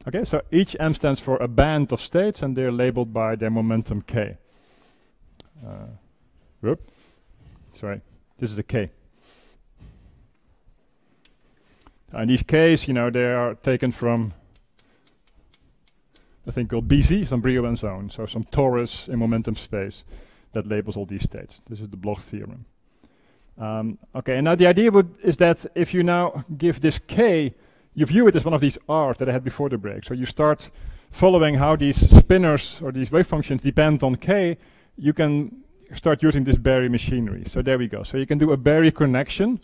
Okay, so each m stands for a band of states, and they're labeled by their momentum k. Sorry, this is a k. And these k's, they are taken from a thing called BZ, some Brillouin zone, so some torus in momentum space that labels all these states. This is the Bloch theorem. Okay, and now the idea is that if you now give this k, you view it as one of these R's that I had before the break. So you start following how these spinners or these wave functions depend on k, you can start using this Berry machinery. So there we go. So you can do a Berry connection,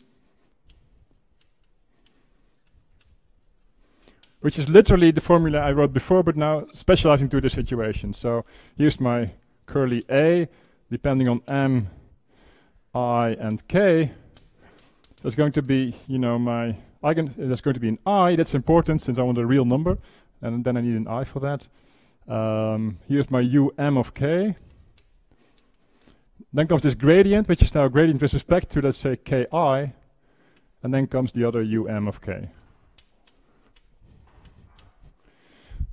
which is literally the formula I wrote before, but now specializing to the situation. So here's my curly A, depending on m, I, and k. There's going to be, my eigen, there's going to be an I. That's important since I want a real number, and then I need an I for that. Here's my um of k. Then comes this gradient, which is now a gradient with respect to, let's say, ki, and then comes the other um of k.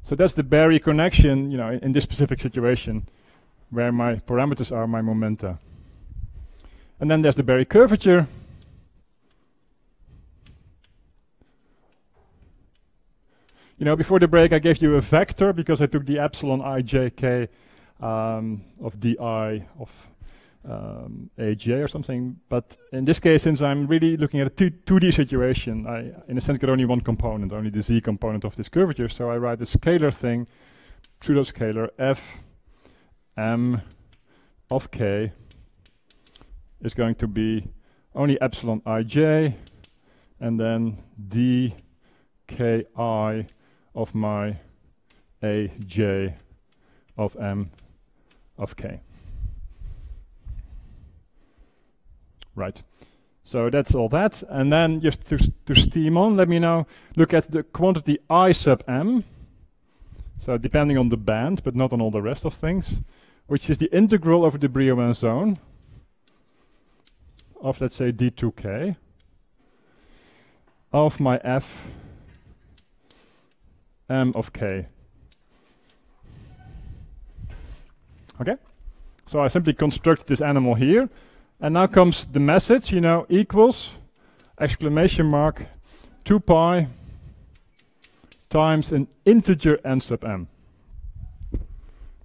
So that's the Berry connection, in this specific situation, where my parameters are my momenta. And then there's the Berry curvature. Before the break I gave you a vector because I took the epsilon ijk of di of aj or something. But in this case, since I'm really looking at a 2D situation, I, in a sense, get only one component, only the z component of this curvature. So I write a scalar thing, pseudo-scalar f m of k is going to be only epsilon ij, and then d ki of my aj of m of k. Right. So that's all that. And then just to steam on, let me now look at the quantity I sub m. So depending on the band, but not on all the rest of things, which is the integral over the Brillouin zone of, let's say, d2k of my f m of k. Okay? So I simply construct this animal here. And now comes the message, equals, exclamation mark, 2 pi times an integer n sub m.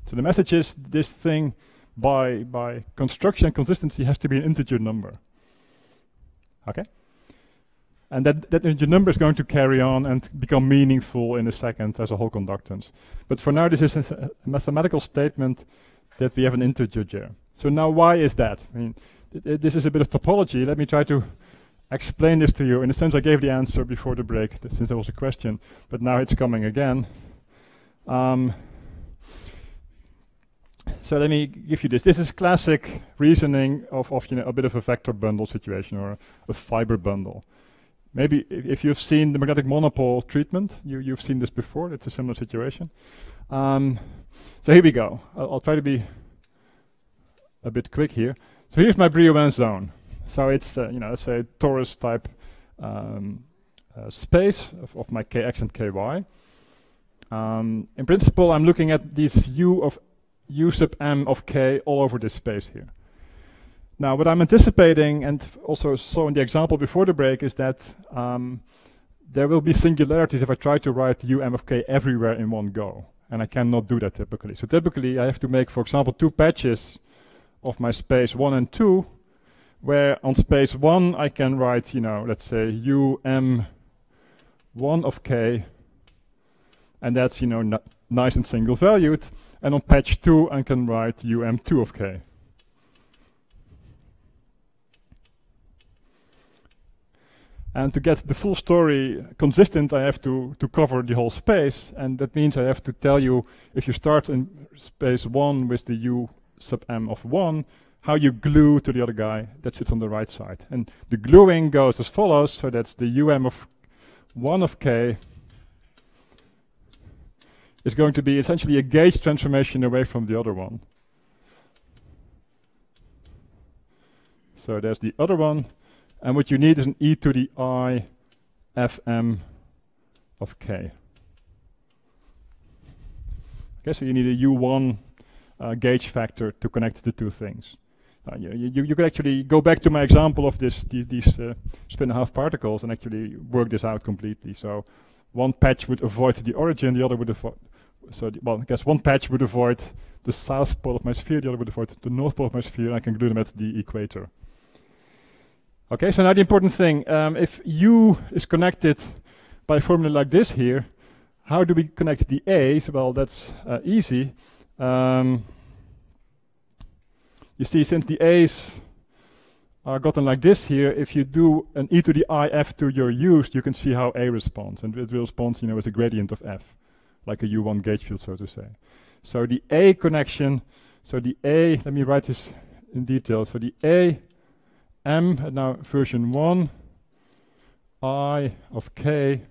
So the message is this thing by construction and consistency has to be an integer number. Okay? And that integer number is going to carry on and become meaningful in a second as a whole conductance. But for now, this is a mathematical statement that we have an integer there. So now why is that? I mean, this is a bit of topology. Let me try to explain this to you. In a sense, I gave the answer before the break, since there was a question, but now it's coming again. So let me give you this. This is classic reasoning of a bit of a vector bundle situation or a fiber bundle. Maybe if you've seen the magnetic monopole treatment, you've seen this before. It's a similar situation. So here we go. I'll try to be a bit quick here. So here's my Brillouin zone. So it's let's say a torus type space of my kx and ky. In principle, I'm looking at these u sub m of k all over this space here. Now, what I'm anticipating, and also saw in the example before the break, is that there will be singularities if I try to write um of k everywhere in one go, and I cannot do that typically. So typically I have to make, for example, two patches of my space 1 and 2, where on space 1 I can write, let's say um1 of k, and that's, nice and single valued, and on patch 2 I can write um2 of k. And to get the full story consistent, I have to cover the whole space, and that means I have to tell you, if you start in space 1 with the u sub m of 1, how you glue to the other guy that sits on the right side. And the gluing goes as follows, so that's the um of 1 of k is going to be essentially a gauge transformation away from the other one. So there's the other one, and what you need is an e to the I fm of k. Okay, so you need a u1 gauge factor to connect the two things. You could actually go back to my example of these spin-and-a-half particles and actually work this out completely. So one patch would avoid the origin, the other would avoid. Well, I guess one patch would avoid the south pole of my sphere, the other would avoid the north pole of my sphere, and I can glue them at the equator. Okay, so now the important thing, if U is connected by a formula like this here, how do we connect the A's? Well, that's easy. You see, since the A's are gotten like this here, if you do an e to the I f to your U's, you can see how A responds, and it will respond, with a gradient of f, like a U1 gauge field, so to say. So the A connection, so the A, let me write this in detail. So the A m, now version 1, I of k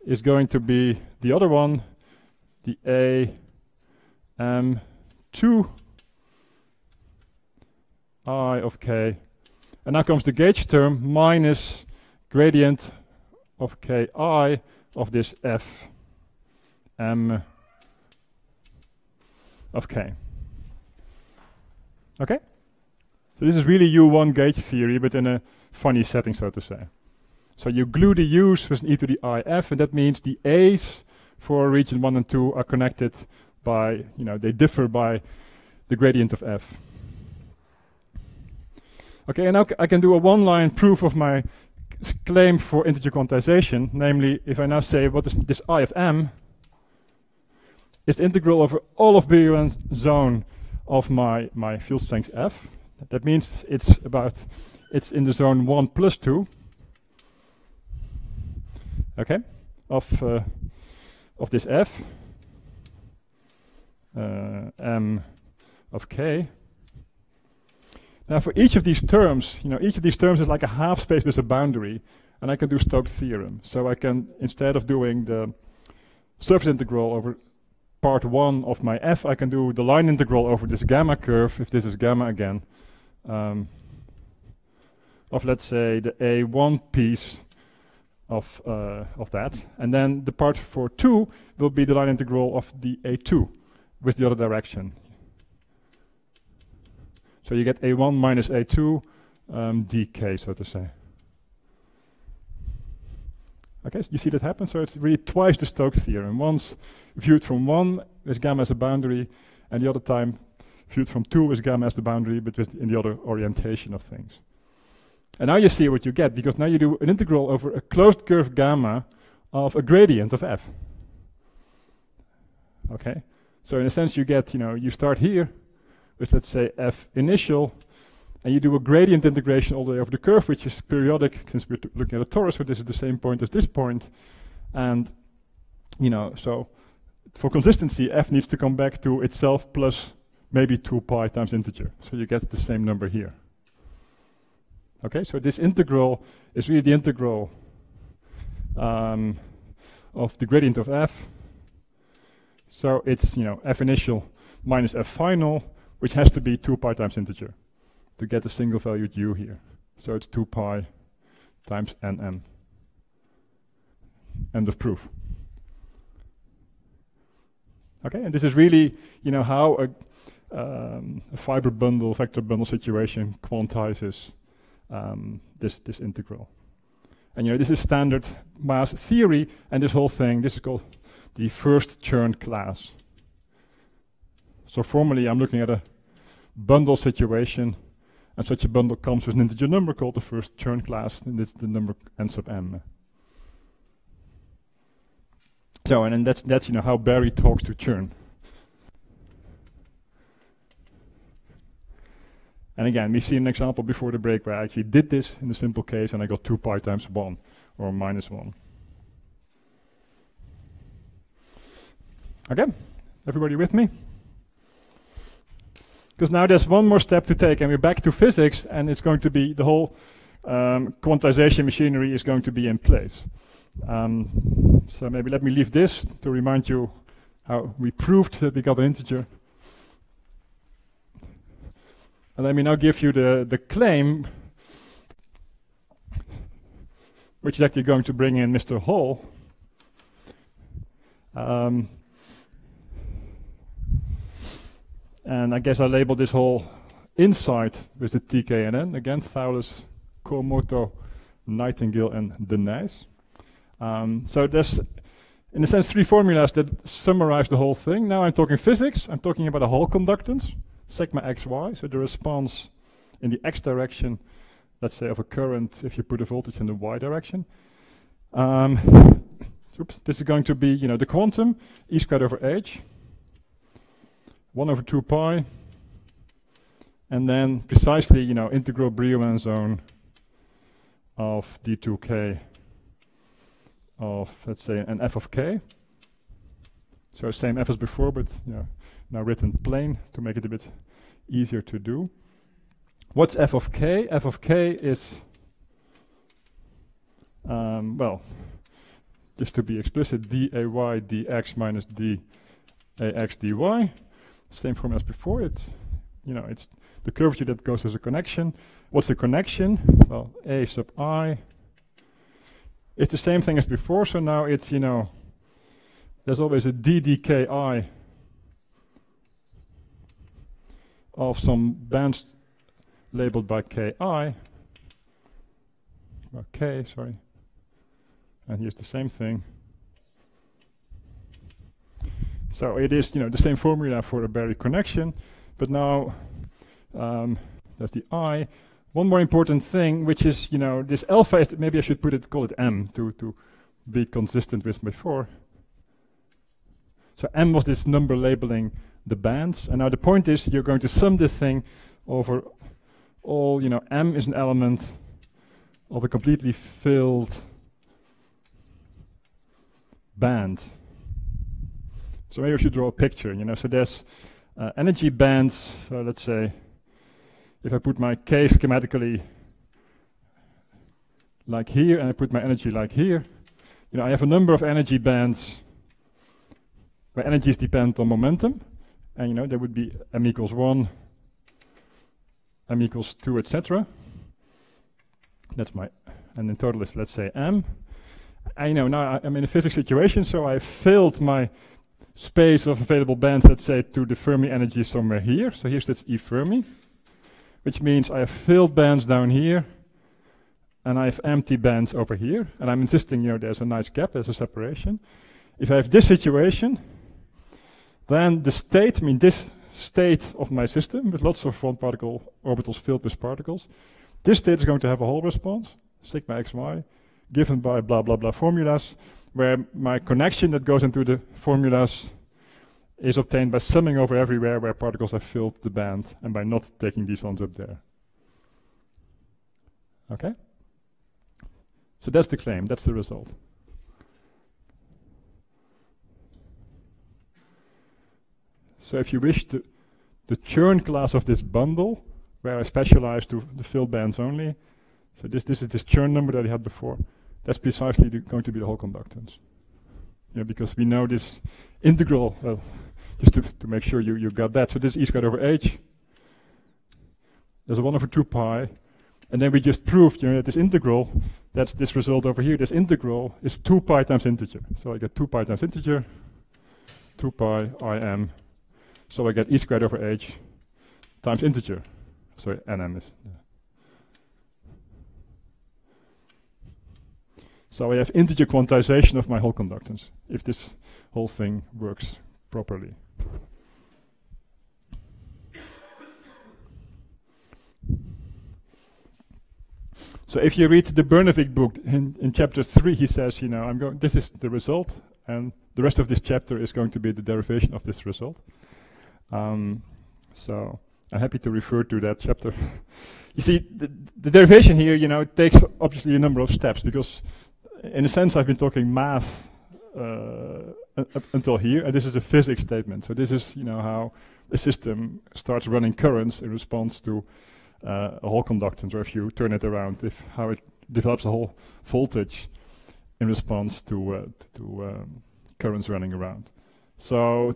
is going to be the other one, the A m2 I of k. And now comes the gauge term minus gradient of ki of this f m of k. Okay? So this is really U1 gauge theory, but in a funny setting, so to say. So you glue the U's with an e to the IF, and that means the A's for region 1 and 2 are connected by, they differ by the gradient of f. Okay, and now I can do a one-line proof of my claim for integer quantization. Namely, if I now say, what is this I of m? Is the integral over all of Brillouin zone of my field strength f. That means it's in the zone 1 plus 2. Okay, of this f m of k. Now for each of these terms, each of these terms is like a half space with a boundary, and I can do Stokes' theorem. So I can, instead of doing the surface integral over part 1 of my f, I can do the line integral over this gamma curve, if this is gamma again, of, let's say, the A1 piece of that. And then the part for 2 will be the line integral of the A2 with the other direction. So you get A1 minus A2 dk, so to say. Okay, so you see that happen? So it's really twice the Stokes theorem. Once viewed from 1 with gamma as a boundary, and the other time viewed from 2 with gamma as the boundary, but in the other orientation of things. And now you see what you get, because now you do an integral over a closed curve gamma of a gradient of f. Okay, so in a sense you get, you start here with, let's say, f initial, and you do a gradient integration all the way over the curve, which is periodic, since we're looking at a torus, so this is the same point as this point. And, so for consistency, f needs to come back to itself plus maybe 2 pi times integer. So you get the same number here. Okay, so this integral is really the integral of the gradient of f. So it's, f initial minus f final, which has to be 2 pi times integer to get a single valued u here. So it's 2 pi times nm. End of proof. Okay, and this is really, how a fiber bundle, vector bundle situation quantizes this integral. And this is standard mass theory, and this whole thing, this is called the first Chern class. So formally, I'm looking at a bundle situation, and such a bundle comes with an integer number called the first Chern class, and the number n sub m. So, and then that's how Barry talks to Chern. And again, we've seen an example before the break where I actually did this in the simple case, and I got 2 pi times 1, or minus 1. Okay, everybody with me? Because now there's one more step to take, and we're back to physics, and it's going to be the whole quantization machinery is going to be in place. So maybe let me leave this to remind you how we proved that we got an integer. And let me now give you the claim, which is actually going to bring in Mr. Hall. And I guess I label this whole insight with the TK and N. Again, Thouless, Komoto, Nightingale, and Denis. So there's, in a sense, 3 formulas that summarize the whole thing. Now I'm talking physics. I'm talking about a Hall conductance, sigma xy. So the response in the x direction, let's say, of a current if you put a voltage in the y direction. Oops, this is going to be, the quantum, e squared over h. 1 over 2 pi, and then precisely, integral Brillouin zone of d2k of, let's say, an f of k. So same f as before, but now written plain to make it a bit easier to do. What's f of k? F of k is, well, just to be explicit, day dx minus dax dy. Same formula as before. It's, it's the curvature that goes as a connection. What's the connection? Well, a sub I. It's the same thing as before. So now it's, there's always a ddki of some bands labeled by ki. Well, k, sorry. And here's the same thing. So it is, the same formula for a Barry connection, but now there's the I. One more important thing, which is, this alpha is, maybe I should call it m to be consistent with before. So m was this number labeling the bands, and now the point is you're going to sum this thing over all, m is an element of a completely filled band. So maybe I should draw a picture, so there's energy bands. So let's say if I put my K schematically like here, and I put my energy like here, I have a number of energy bands where energies depend on momentum, and there would be m equals 1, m equals 2, etc. That's my, and in total is, let's say, m. I now I'm in a physics situation, so I filled my space of available bands, let's say, to the Fermi energy somewhere here. So here's this E Fermi, which means I have filled bands down here, and I have empty bands over here. And I'm insisting, there's a nice gap, there's a separation. If I have this situation, then the state, this state of my system with lots of one-particle orbitals filled with particles, this state is going to have a Hall response, sigma xy, given by blah, blah, blah formulas, where my connection that goes into the formulas is obtained by summing over everywhere where particles have filled the band and by not taking these ones up there. Okay? So that's the claim, that's the result. So if you wish, the Chern class of this bundle, where I specialize to the filled bands only, so this is this Chern number that I had before, that's precisely going to be the Hall conductance. Because we know this integral, well, just to make sure you got that. So this is e squared over h. There's a 1 over 2 pi. And then we just proved that this integral, that's this result over here, this integral is 2 pi times integer. So I get 2 pi times integer, 2 pi im. So I get e squared over h times integer. So nm is. Yeah. So I have integer quantization of my Hall conductance, if this whole thing works properly. So if you read the Bernavik book, in chapter 3 he says, you know, this is the result, and the rest of this chapter is going to be the derivation of this result. So I'm happy to refer to that chapter. You see, the derivation here, you know, it takes obviously a number of steps, because in a sense I've been talking math up until here, and this is a physics statement. So this is, you know, how a system starts running currents in response to a Hall conductance, or if you turn it around, how it develops a whole voltage in response to currents running around. So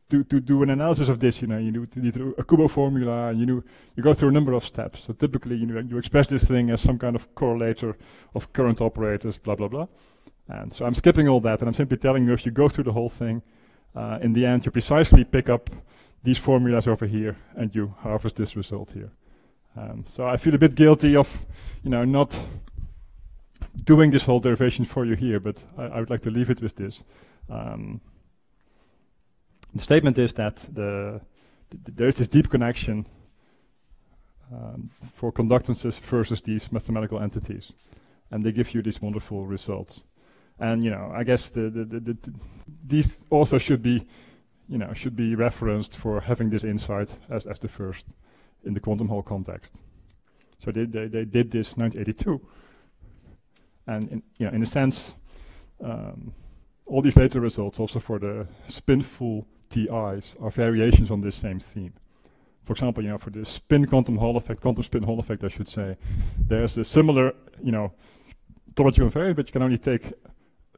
to do an analysis of this, you know, you need a Kubo formula, and you go through a number of steps. So typically, you know, you express this thing as some kind of correlator of current operators, blah blah blah. And so I'm skipping all that, and I'm simply telling you, if you go through the whole thing, in the end you precisely pick up these formulas over here, and you harvest this result here. So I feel a bit guilty of, you know, not doing this whole derivation for you here, but I would like to leave it with this. The statement is that there is this deep connection for conductances versus these mathematical entities, and they give you these wonderful results. And, you know, I guess these also should be, you know, should be referenced for having this insight as the first in the quantum Hall context. So they did this 1982, and in a sense, all these later results, also for the spinful TIs, are variations on this same theme. For example, you know, for the spin quantum Hall effect, quantum spin Hall effect, I should say, there's a similar, you know, topological invariant, but you can only take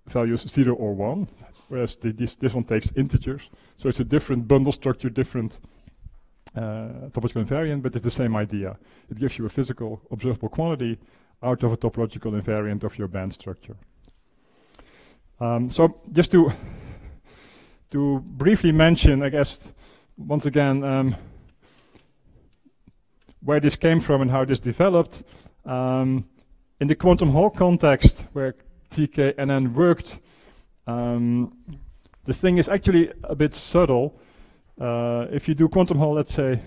values 0 or 1, whereas this one takes integers. So it's a different bundle structure, different topological invariant, but it's the same idea. It gives you a physical observable quantity out of a topological invariant of your band structure. So just to briefly mention, I guess, once again, where this came from and how this developed. In the quantum Hall context, where TKNN worked, the thing is actually a bit subtle. If you do quantum Hall, let's say,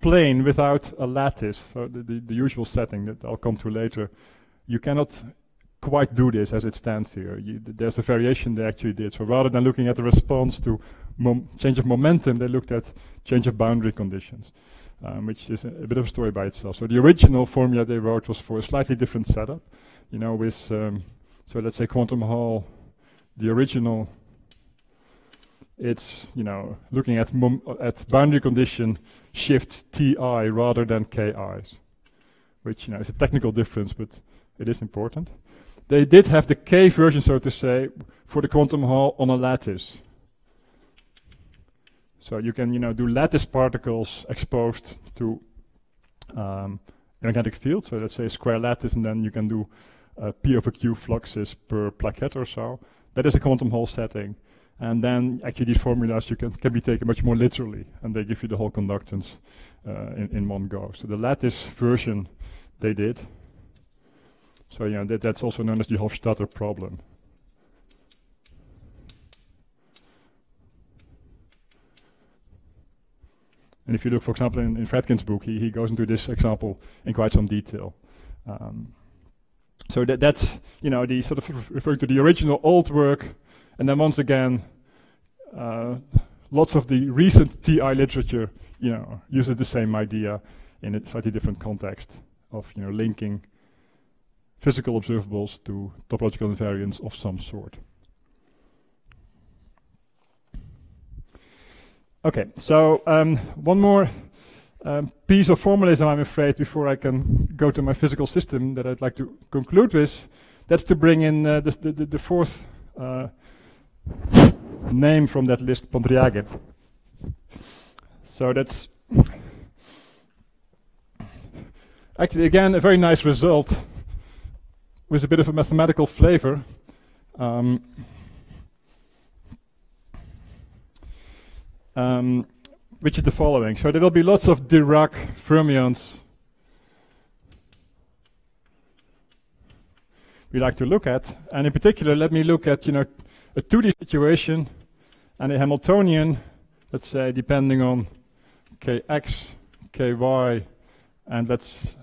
plane without a lattice, so the usual setting that I'll come to later, you cannot quite do this as it stands here. There's a variation they actually did. So rather than looking at the response to change of momentum, they looked at change of boundary conditions, which is a bit of a story by itself. So the original formula they wrote was for a slightly different setup, you know, with, so let's say quantum Hall, the original, it's, you know, looking at boundary condition shift Ti rather than Ki's, which, you know, is a technical difference, but it is important. They did have the K version, so to say, for the quantum Hall on a lattice. So you can, you know, do lattice particles exposed to magnetic field. So let's say a square lattice, and then you can do P over Q fluxes per plaquette or so. That is a quantum Hall setting. And then actually these formulas can be taken much more literally, and they give you the whole conductance in one go. So the lattice version they did. So yeah, that's also known as the Hofstadter problem. And if you look, for example, in Fredkin's book, he goes into this example in quite some detail. So that's, you know, the sort of referring to the original old work, and then once again, lots of the recent TI literature, you know, uses the same idea in a slightly different context of, you know, linking physical observables to topological invariants of some sort. Okay, so one more piece of formalism, I'm afraid, before I can go to my physical system that I'd like to conclude with. That's to bring in the fourth name from that list, Pondriagin. So that's actually, again, a very nice result with a bit of a mathematical flavor. Which is the following. So there will be lots of Dirac fermions we like to look at. And in particular, let me look at, a 2D situation and a Hamiltonian, let's say, depending on kx, ky, and let's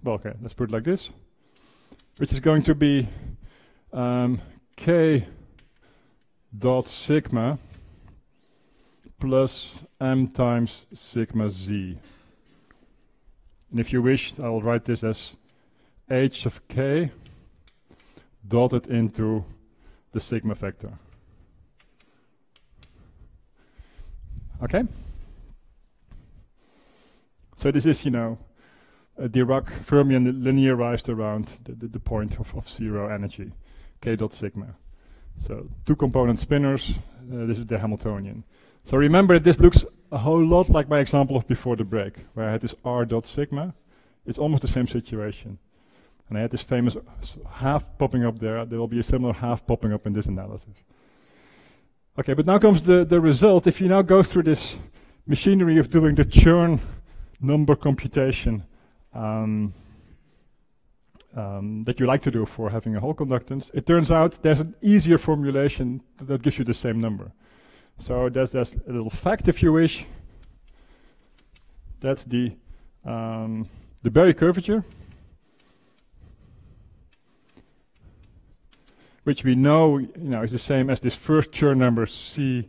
put it like this, which is going to be k dot sigma plus m times sigma z. And if you wish, I'll write this as h of k dotted into the sigma vector. Okay? So this is, a Dirac fermion linearized around the point of zero energy, k dot sigma. So 2 component spinners, this is the Hamiltonian. So remember, this looks a whole lot like my example of before the break, where I had this r dot sigma. It's almost the same situation. And I had this famous half popping up there. There will be a similar half popping up in this analysis. Okay, but now comes the result. If you now go through this machinery of doing the Chern number computation that you like to do for having a Hall conductance, it turns out there's an easier formulation that gives you the same number. So there's a little fact, if you wish. That's the Berry curvature, which we know, is the same as this first Chern number C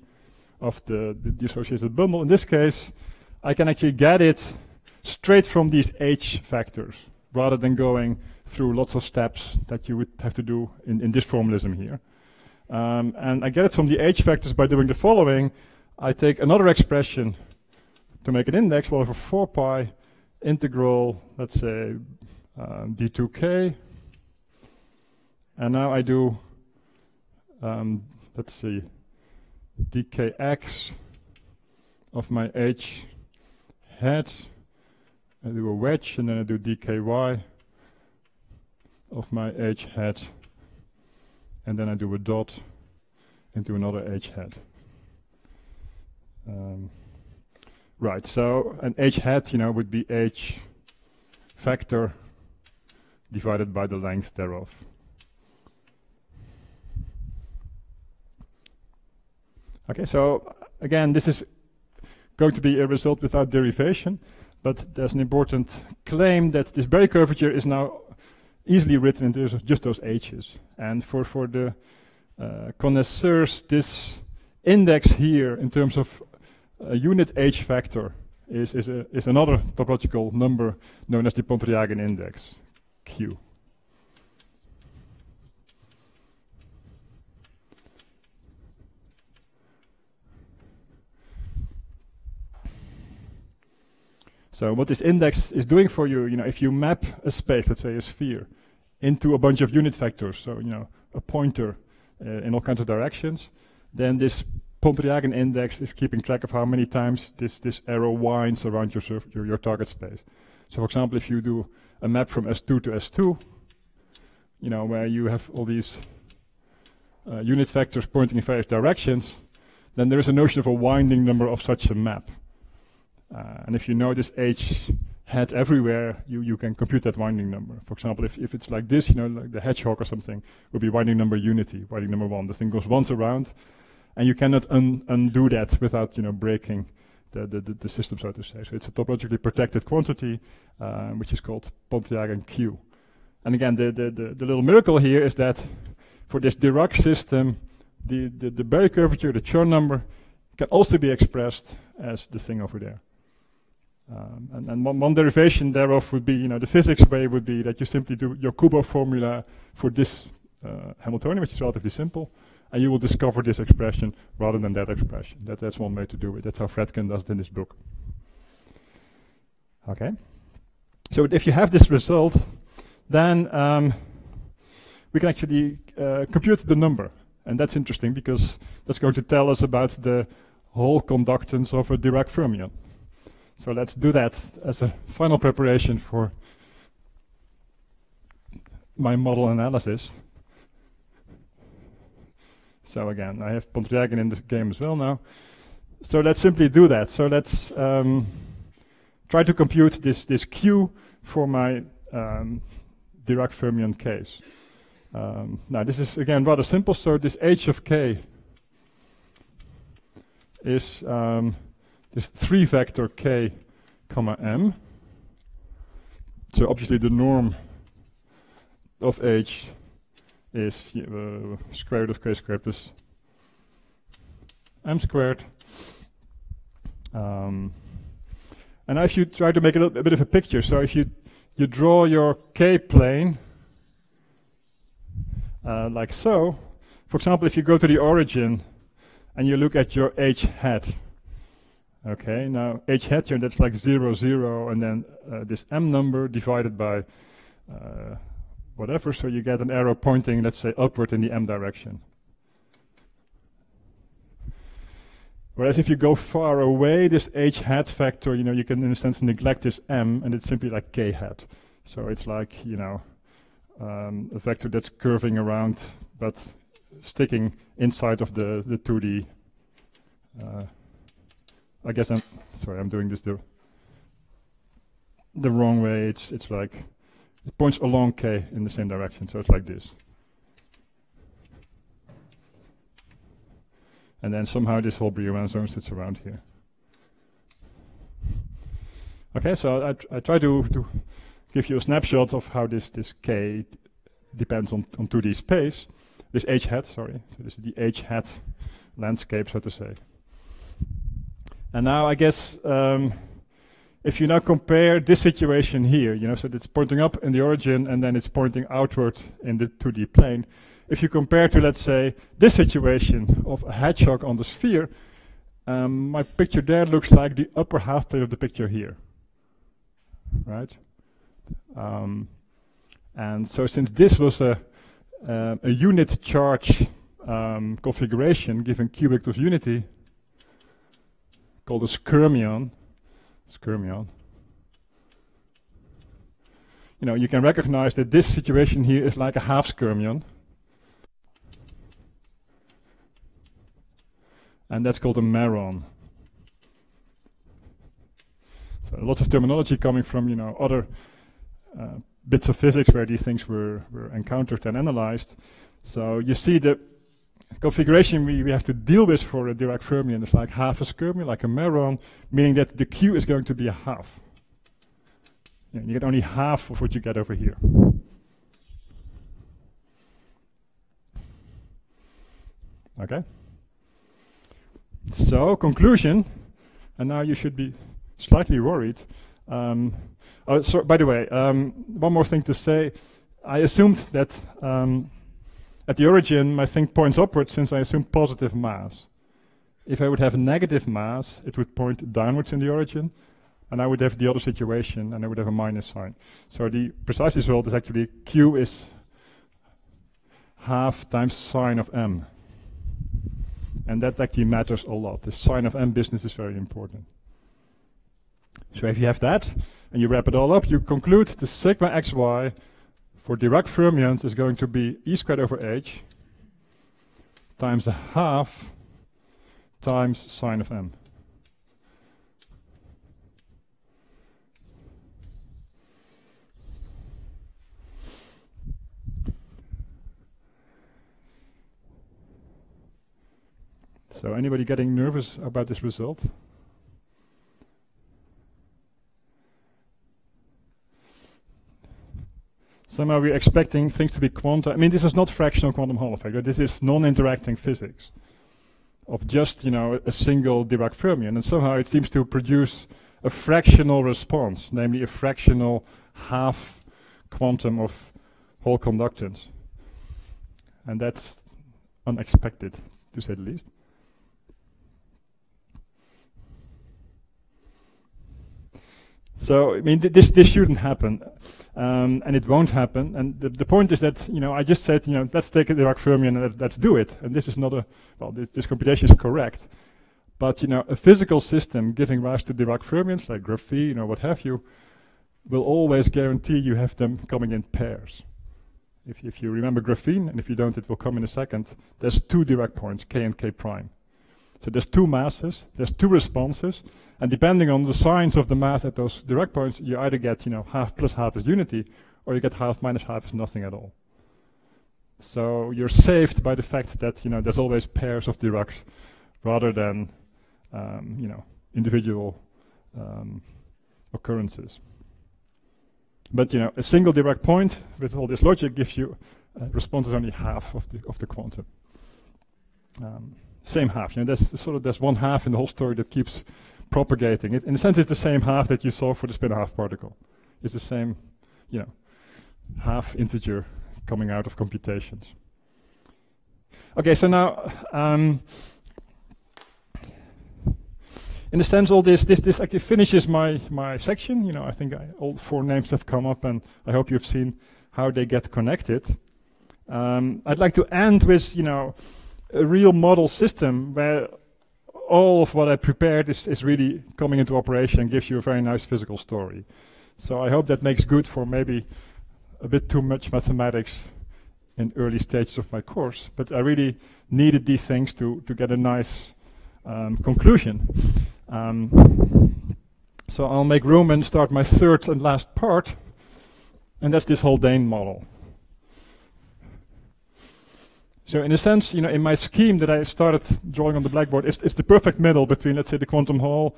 of the associated bundle. In this case, I can actually get it straight from these H factors, rather than going through lots of steps that you would have to do in this formalism here. And I get it from the H factors by doing the following. I take another expression to make an index, 1 over 4 pi integral, let's say, d2k. And now I do, let's see, dkx of my h hat. I do a wedge, and then I do dky of my h hat, and then I do a dot into another h hat. Right, so an h hat, would be h factor divided by the length thereof. Okay, so again, this is going to be a result without derivation, but there's an important claim that this Berry curvature is now easily written in terms of just those h's. And for the connoisseurs, this index here in terms of a unit h factor is another topological number known as the Pontryagin index, Q. So what this index is doing for you, if you map a space, let's say a sphere, into a bunch of unit vectors, so a pointer in all kinds of directions, then this Pontryagin index is keeping track of how many times this arrow winds around your target space. So for example, if you do a map from S2 to S2, where you have all these unit vectors pointing in various directions, then there is a notion of a winding number of such a map. And if you know this h hat everywhere, you can compute that winding number. For example, if it's like this, like the hedgehog or something, would be winding number unity, winding number 1. The thing goes once around, and you cannot undo that without breaking the system, so to say. So it's a topologically protected quantity, which is called Pontryagin Q. And again, the little miracle here is that for this Dirac system, the Berry curvature, the Chern number, can also be expressed as this thing over there. And one derivation thereof would be, the physics way would be that you simply do your Kubo formula for this Hamiltonian, which is relatively simple, and you will discover this expression rather than that expression. That's one way to do it. That's how Fredkin does it in this book. Okay. So if you have this result, then we can actually compute the number. And that's interesting because that's going to tell us about the Hall conductance of a Dirac fermion. So let's do that as a final preparation for my model analysis. So again, I have Pontryagin in the game as well now. So let's simply do that. So let's try to compute this Q for my Dirac fermion case. Now this is again rather simple. So this h of k is this 3 vector k comma m. So obviously the norm of h is square root of k squared plus m squared. And now if you try to make a bit of a picture, so if you draw your k-plane like so, for example, if you go to the origin and you look at your h hat, okay, now h hat here, that's like 0, 0, and then this m number divided by whatever, so you get an arrow pointing, let's say, upward in the m direction. Whereas if you go far away, this h hat factor, you can in a sense neglect this m, and it's simply like k hat. So it's like, a vector that's curving around, but sticking inside of the 2D. I guess I'm doing this the wrong way. It's like, it points along k in the same direction, so it's like this. And then somehow this whole Brillouin zone sits around here. Okay, so I try to give you a snapshot of how this k depends on 2D space. This h hat, sorry. So this is the h hat landscape, so to say. And now I guess if you now compare this situation here, so it's pointing up in the origin and then it's pointing outward in the 2D plane. If you compare to, let's say, this situation of a hedgehog on the sphere, my picture there looks like the upper half plane of the picture here, right? And so since this was a unit charge configuration given cubic of unity called a skyrmion, you can recognize that this situation here is like a half skyrmion. And that's called a meron. So lots of terminology coming from other bits of physics where these things were encountered and analyzed. So you see the configuration we have to deal with for a Dirac fermion is like half a skyrmion, like a meron, meaning that the Q is going to be a half. You get only half of what you get over here. Okay. So, conclusion, and now you should be slightly worried. So, by the way, one more thing to say. I assumed that at the origin my thing points upwards since I assumed positive mass. If I would have negative mass, it would point downwards in the origin, and I would have the other situation, and I would have a minus sign. So the precise result is actually Q is half times sine of m. And that actually matters a lot. The sine of m business is very important. So if you have that, and you wrap it all up, you conclude the sigma xy for Dirac fermions is going to be e squared over h times a half times sine of m. So anybody getting nervous about this result? Somehow we're expecting things to be quantum. I mean, this is not fractional quantum Hall effect. Right? This is non-interacting physics of just, a single Dirac fermion. And somehow it seems to produce a fractional response, namely a fractional half quantum of Hall conductance. And that's unexpected, to say the least. So, I mean, this shouldn't happen, and it won't happen. And the point is that, I just said, let's take a Dirac fermion and let's do it. And this is not this computation is correct. But, a physical system giving rise to Dirac fermions, like graphene or what have you, will always guarantee you have them coming in pairs. If you remember graphene, and if you don't, it will come in a second, there's two Dirac points, k and k prime. So there's two masses, there's two responses, and depending on the signs of the mass at those Dirac points, you either get, half plus half is unity, or you get half minus half is nothing at all. So you're saved by the fact that, you know, there's always pairs of Diracs rather than, you know, individual occurrences. But, you know, a single Dirac point with all this logic gives you response is only half of the quantum. Same half, you know, there's one half in the whole story that keeps propagating. In a sense, it's the same half that you saw for the spin half particle. It's the same, you know, half integer coming out of computations. Okay, so now, in a sense, all this actually finishes my section. You know, I think all 4 names have come up, and I hope you've seen how they get connected. I'd like to end with, you know, a real model system where all of what I prepared is really coming into operation and gives you a very nice physical story. So I hope that makes good for maybe a bit too much mathematics in early stages of my course, but I really needed these things to get a nice conclusion. So I'll make room and start my 3rd and last part, and that's this Haldane model. So in a sense, you know, in my scheme that I started drawing on the blackboard, it's the perfect middle between, let's say, the quantum Hall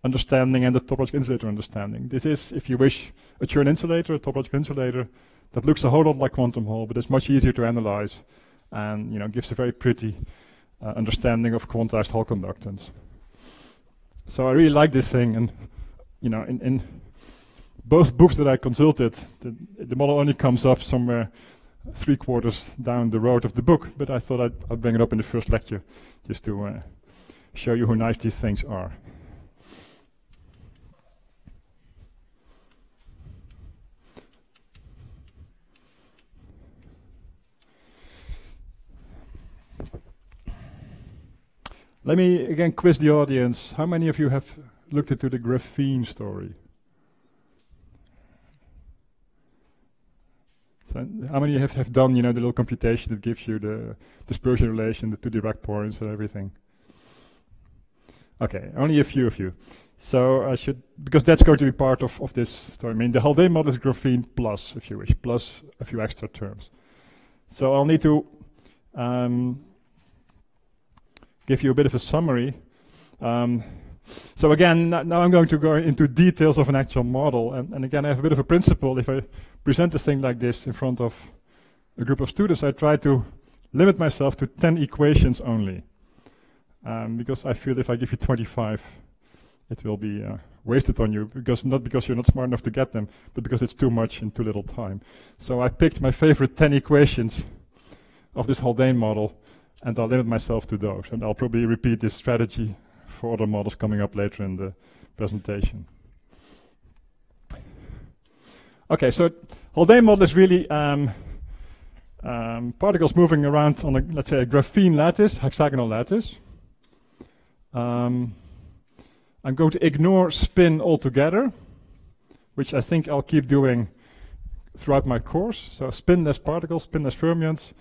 understanding and the topological insulator understanding. This is, if you wish, a Chern insulator, a topological insulator that looks a whole lot like quantum Hall, but it's much easier to analyze and, you know, gives a very pretty understanding of quantized Hall conductance. So I really like this thing, and, you know, in both books that I consulted, the model only comes up somewhere 3/4 down the road of the book, but I thought I'd bring it up in the first lecture just to show you how nice these things are. Let me again quiz the audience. How many of you have looked into the graphene story? So how many have done, you know, the little computation that gives you the dispersion relation, the 2 Dirac points and everything? Okay, only a few of you. So I should, because that's going to be part of this story. I mean, the Haldane model is graphene plus, if you wish, plus a few extra terms. So I'll need to give you a bit of a summary. So again, now I'm going to go into details of an actual model, and again I have a bit of a principle. If I present a thing like this in front of a group of students, I try to limit myself to 10 equations only, because I feel if I give you 25, it will be wasted on you, not because you're not smart enough to get them, but because it's too much in too little time. So I picked my favorite 10 equations of this Haldane model, and I'll limit myself to those, and I'll probably repeat this strategy for other models coming up later in the presentation. Okay, so Haldane model is really particles moving around on a, let's say, a graphene lattice, hexagonal lattice. I'm going to ignore spin altogether, which I think I'll keep doing throughout my course. So spinless particles, spinless fermions,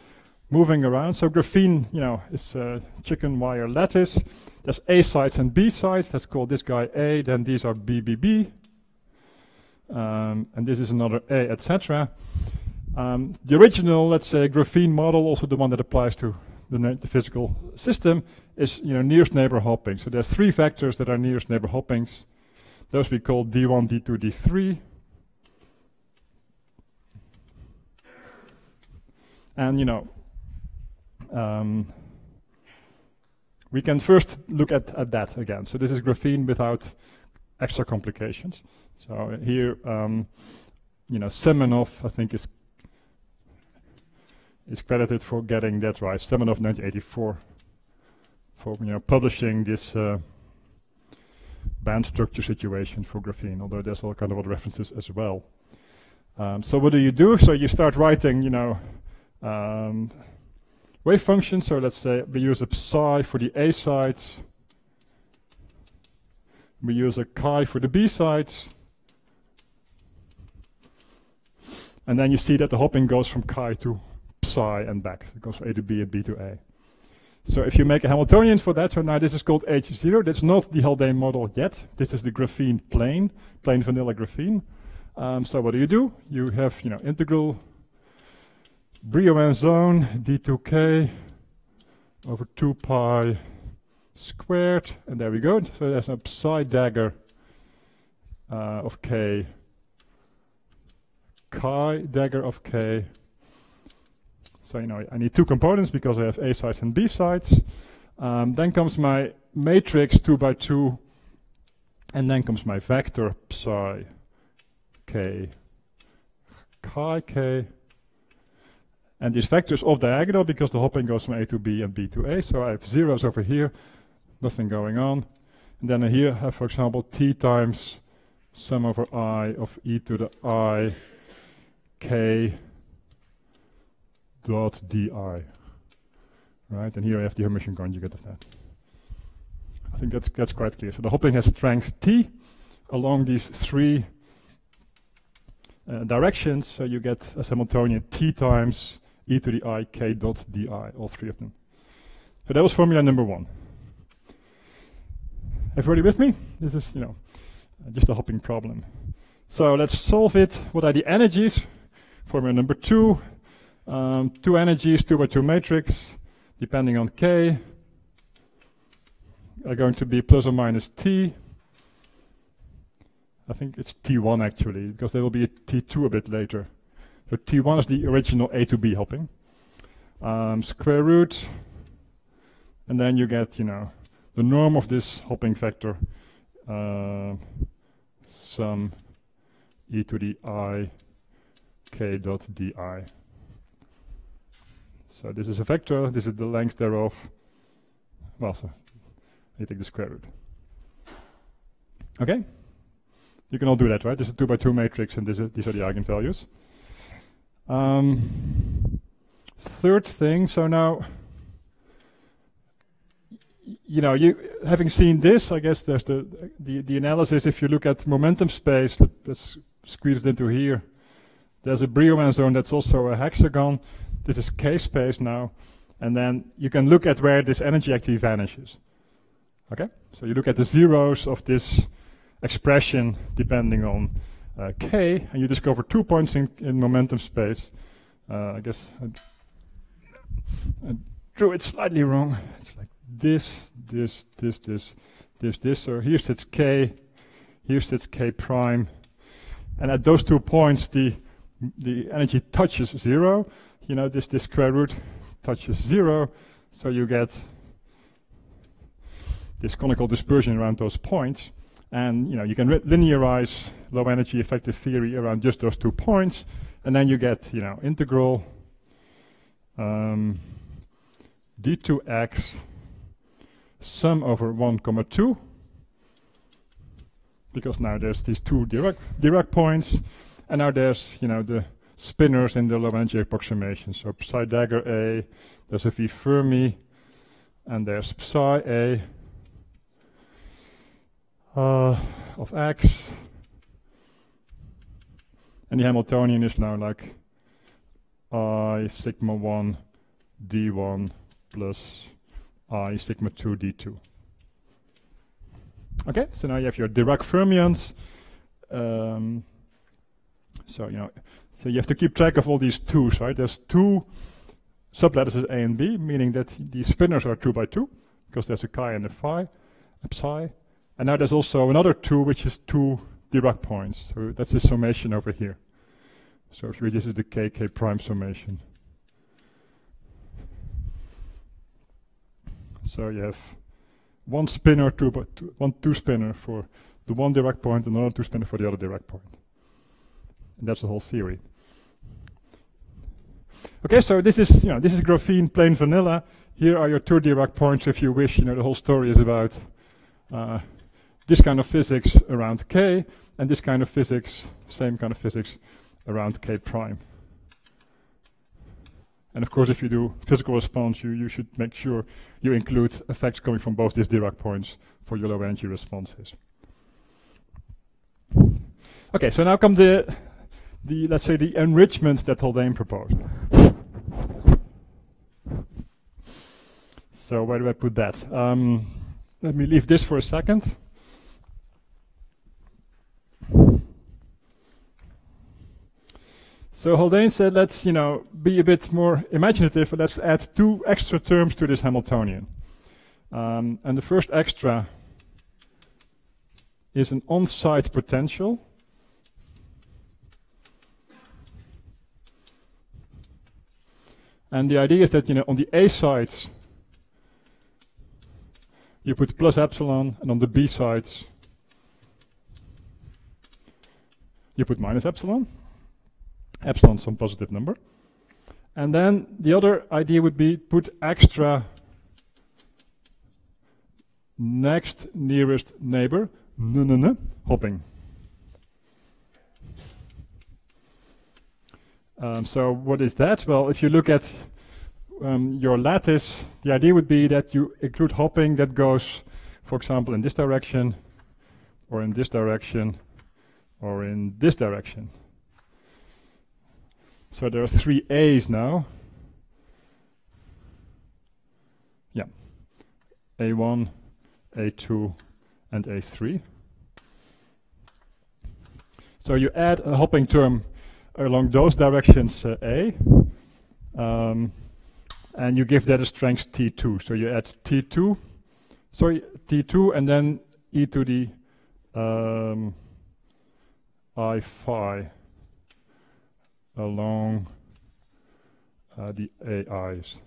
moving around. So graphene, you know, is a chicken wire lattice. There's A sides and B sides. Let's call this guy A, then these are B, B, B. And this is another A, etc. The original, let's say, graphene model, also the one that applies to the physical system, is, you know, nearest neighbor hopping. So there's 3 vectors that are nearest neighbor hoppings. Those we call D1, D2, D3. And, you know, we can first look at that again. So this is graphene without extra complications. So here, you know, Semenov, I think, is credited for getting that right. Semenov 1984 for, you know, publishing this band structure situation for graphene, although there's all kind of other references as well. So what do? So you start writing, you know, wave functions. So let's say we use a psi for the A sides. We use a chi for the B sides. And then you see that the hopping goes from chi to psi and back. It goes from A to B and B to A. So if you make a Hamiltonian for that, so now this is called H0. That's not the Haldane model yet. This is the graphene plain vanilla graphene. So what do? You have, integral Brillouin zone d2k over 2 pi squared, and there we go. So there's a psi dagger of k, chi dagger of k. So I need two components because I have a sides and b sides. Then comes my matrix 2 by 2, and then comes my vector psi k, chi k. And this vector is off diagonal because the hopping goes from A to B and B to A. So I have zeros over here, nothing going on. And then I here have, for example, t times sum over I of e to the I k dot di. Right, and here I have the Hermitian conjugate of that. I think that's quite clear. So the hopping has strength t along these three directions. So you get a Hamiltonian t times e to the I k dot di, all three of them. So that was formula number 1. Everybody with me? This is, just a hopping problem. So let's solve it. What are the energies? Formula number 2. Two energies, 2 by 2 matrix, depending on k, are going to be plus or minus t. I think it's t1 actually, because there will be a t2 a bit later. So t1 is the original A to B hopping. Square root, and then you get, the norm of this hopping vector, sum e to the I k dot di. So this is a vector, this is the length thereof. Well, so you take the square root. Okay? You can all do that, right? This is a 2 by 2 matrix, and these are the eigenvalues. Third thing, so now, you having seen this, I guess there's the analysis. If you look at momentum space, let's squeeze it into here. There's a Brillouin zone that's also a hexagon. This is k space now, and then you can look at where this energy actually vanishes. Okay, so you look at the zeros of this expression depending on k, and you discover 2 points in momentum space. I guess I drew it slightly wrong. It's like this. So here sits k, here sits k prime, and at those 2 points the energy touches 0. This square root touches 0, so you get this conical dispersion around those points. And you can linearize low energy effective theory around just those 2 points, and then you get integral d2x sum over 1, 2, because now there's these 2 Dirac points, and now there's the spinners in the low energy approximation. So psi dagger A, there's a V Fermi, and there's psi A of x, and the Hamiltonian is now like I sigma 1 d1 plus I sigma 2 d2. Okay, so now you have your Dirac fermions. So you have to keep track of all these 2's, right? There's 2 sublattices A and B, meaning that these spinners are 2 by 2, because there's a chi and a phi, a psi. And now there's also another 2, which is 2 Dirac points. So that's the summation over here. So if this is the k prime summation. So you have one spinner, two spinner for the one Dirac point, and another 2 spinner for the other Dirac point. And that's the whole theory. Okay, so this is graphene plain vanilla. Here are your 2 Dirac points. If you wish, the whole story is about this kind of physics around k, and this kind of physics, same kind of physics around k prime. And of course, if you do physical response, you should make sure you include effects coming from both these Dirac points for your low energy responses. Okay, so now come let's say the enrichment that Haldane proposed. So where do I put that? Let me leave this for a second. So Haldane said, let's be a bit more imaginative, but let's add 2 extra terms to this Hamiltonian. And the first extra is an on-site potential. And the idea is that on the A sides you put plus epsilon, and on the B sides you put minus epsilon. Epsilon some positive number. And then the other idea would be put extra next nearest neighbor, hopping. So what is that? Well, if you look at your lattice, the idea would be that you include hopping that goes, for example, in this direction, or in this direction, or in this direction. So there are 3 A's now. Yeah. A1, A2, and A3. So you add a hopping term along those directions A, and you give that a strength T2. So you add T2, and then e to the I phi along the AIs.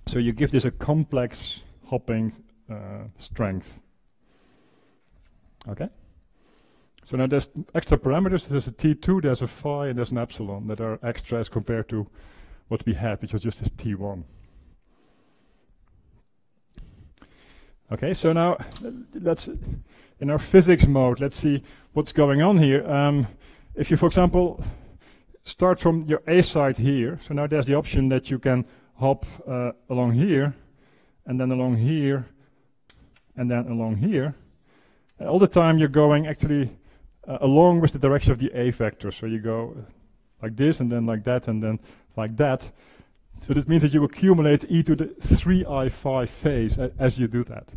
So you give this a complex hopping strength. Okay? So now there's extra parameters. There's a T2, there's a phi, and there's an epsilon that are extra as compared to what we had, which was just this T1. Okay, so now let's, in our physics mode, let's see what's going on here. If you, for example, start from your A side here, so now there's the option that you can hop along here, and then along here, and then along here. All the time you're going actually along with the direction of the A vector. So you go like this, and then like that, and then like that. So this means that you accumulate e to the 3i phi phase as you do that.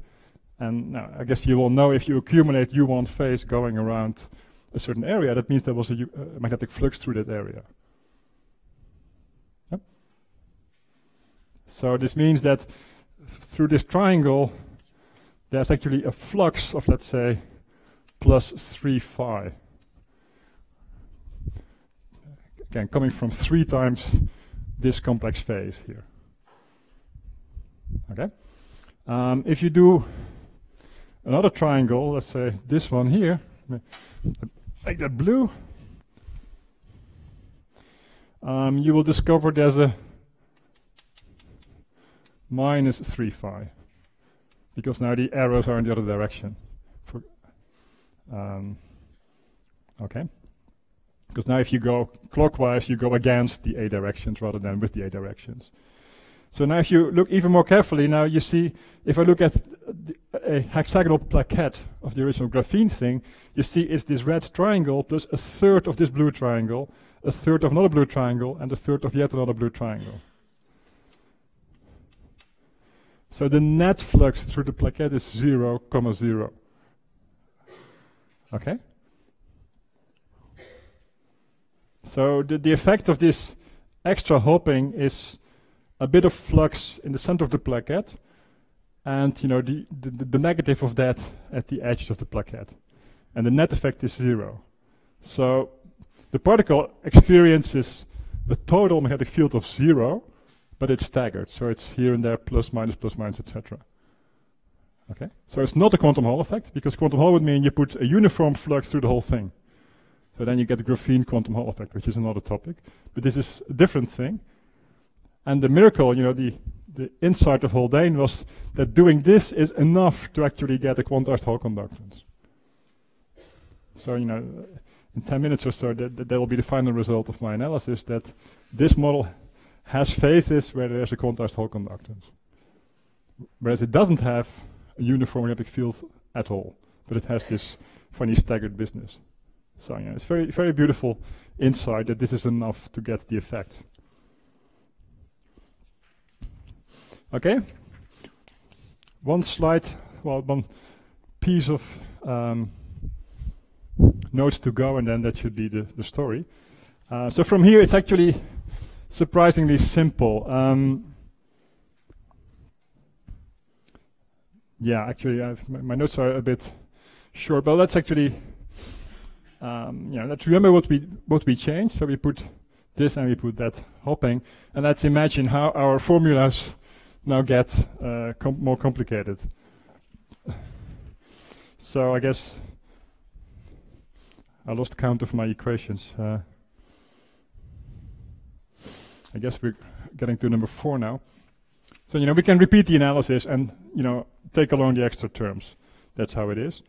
And now I guess you will know if you accumulate u1 phase going around a certain area, that means there was a magnetic flux through that area. Yep. So this means that through this triangle there's actually a flux of, let's say, plus 3 phi. Again, coming from 3 times this complex phase here. Okay. If you do another triangle, let's say this one here, make that blue, you will discover there's a minus 3 phi, because now the arrows are in the other direction. Okay. Because now if you go clockwise, you go against the A directions rather than with the A directions. So now if you look even more carefully, now you see, if I look at a hexagonal plaquette of the original graphene thing, you see it's this red triangle plus a third of this blue triangle, a third of another blue triangle, and a third of yet another blue triangle. So the net flux through the plaquette is 0, 0. Okay? So the effect of this extra hopping is a bit of flux in the center of the plaquette, and the negative of that at the edges of the plaquette. And the net effect is 0. So the particle experiences a total magnetic field of 0, but it's staggered. So it's here and there, plus, minus, etc. Okay? So it's not a quantum Hall effect, because quantum Hall would mean you put a uniform flux through the whole thing. So then you get the graphene quantum Hall effect, which is another topic. But this is a different thing. And the miracle, the insight of Haldane was that doing this is enough to actually get a quantized Hall conductance. So, in 10 minutes or so, that will be the final result of my analysis, that this model has phases where there's a quantized Hall conductance. Whereas it doesn't have a uniform magnetic field at all, but it has this funny staggered business. So, it's very, very beautiful insight that this is enough to get the effect. Okay, one slide, well, one piece of notes to go, and then that should be the story. So from here, it's actually surprisingly simple. Yeah, actually, my notes are a bit short, but let's actually, let's remember what we changed. So we put this and we put that hopping, and let's imagine how our formulas now get more complicated. So I guess I lost count of my equations. I guess we're getting to number 4 now. So, we can repeat the analysis and, take along the extra terms. That's how it is.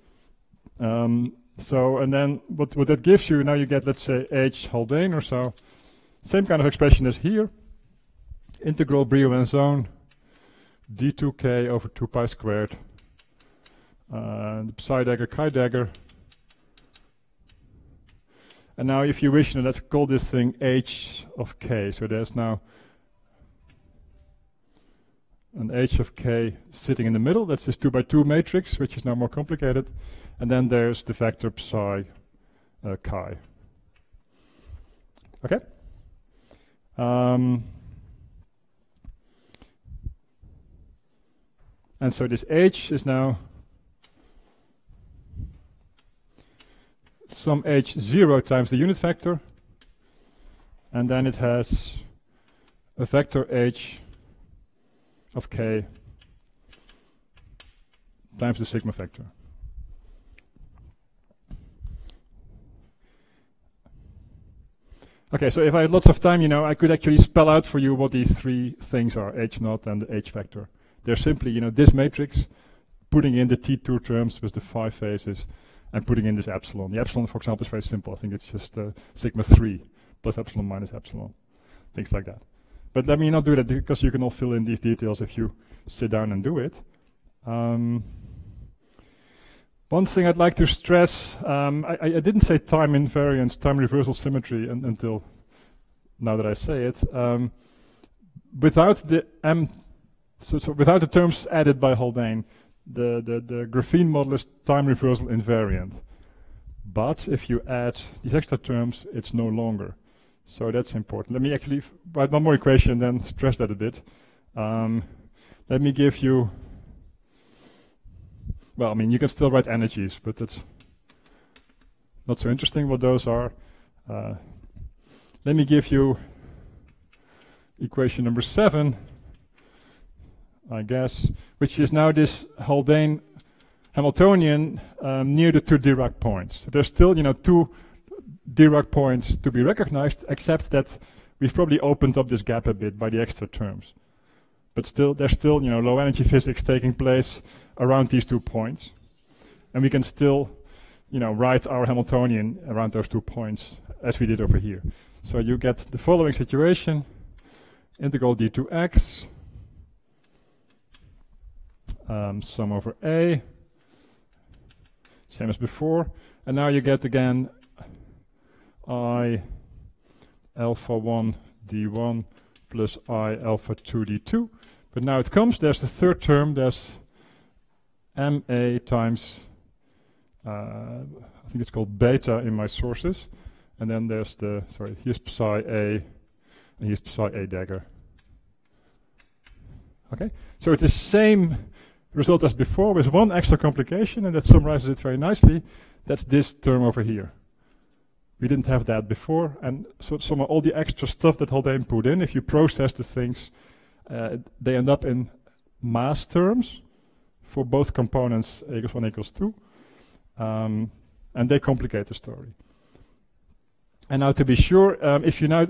So, and then what that gives you, now you get, let's say, h Haldane or so. Same kind of expression as here. Integral Brillouin-Zoon d2k over 2 pi squared. The psi dagger, chi dagger. And now if you wish, let's call this thing h of k. So there's now an h of k sitting in the middle. That's this 2 by 2 matrix, which is now more complicated. And then there's the vector psi chi. Okay? And so this h is now some h0 times the unit vector, and then it has a vector h of k times the sigma vector. Okay, so if I had lots of time, I could actually spell out for you what these 3 things are, h0 and the h vector. They're simply, this matrix, putting in the T2 terms with the 5 phases, and putting in this epsilon. The epsilon, for example, is very simple. I think it's just sigma 3 plus epsilon minus epsilon, things like that. But let me not do that, because you can all fill in these details if you sit down and do it. One thing I'd like to stress, I didn't say time invariance, time reversal symmetry until now that I say it. Without the so without the terms added by Haldane, the graphene model is time reversal invariant. But if you add these extra terms, it's no longer. So that's important. Let me actually write one more equation, then stress that a bit. Let me give you, well, you can still write energies, but that's not so interesting what those are. Let me give you equation number 7, I guess, which is now this Haldane Hamiltonian near the 2 Dirac points. There's still, 2 Dirac points to be recognized, except that we've probably opened up this gap a bit by the extra terms. But still, there's still, low energy physics taking place around these 2 points. And we can still, write our Hamiltonian around those 2 points, as we did over here. So you get the following situation: integral d2x, sum over a, same as before. And now you get again I alpha 1 d1 plus I alpha 2 d2. But now it comes, there's the third term, there's ma times, I think it's called beta in my sources. And then there's the, sorry, here's psi a, and here's psi a dagger. Okay, so it's the same result as before with one extra complication, and that summarizes it very nicely. That's this term over here. We didn't have that before, and so some of all the extra stuff that Haldane put in, if you process the things, they end up in mass terms for both components a equals 1 equals 2, and they complicate the story. And now to be sure, if you now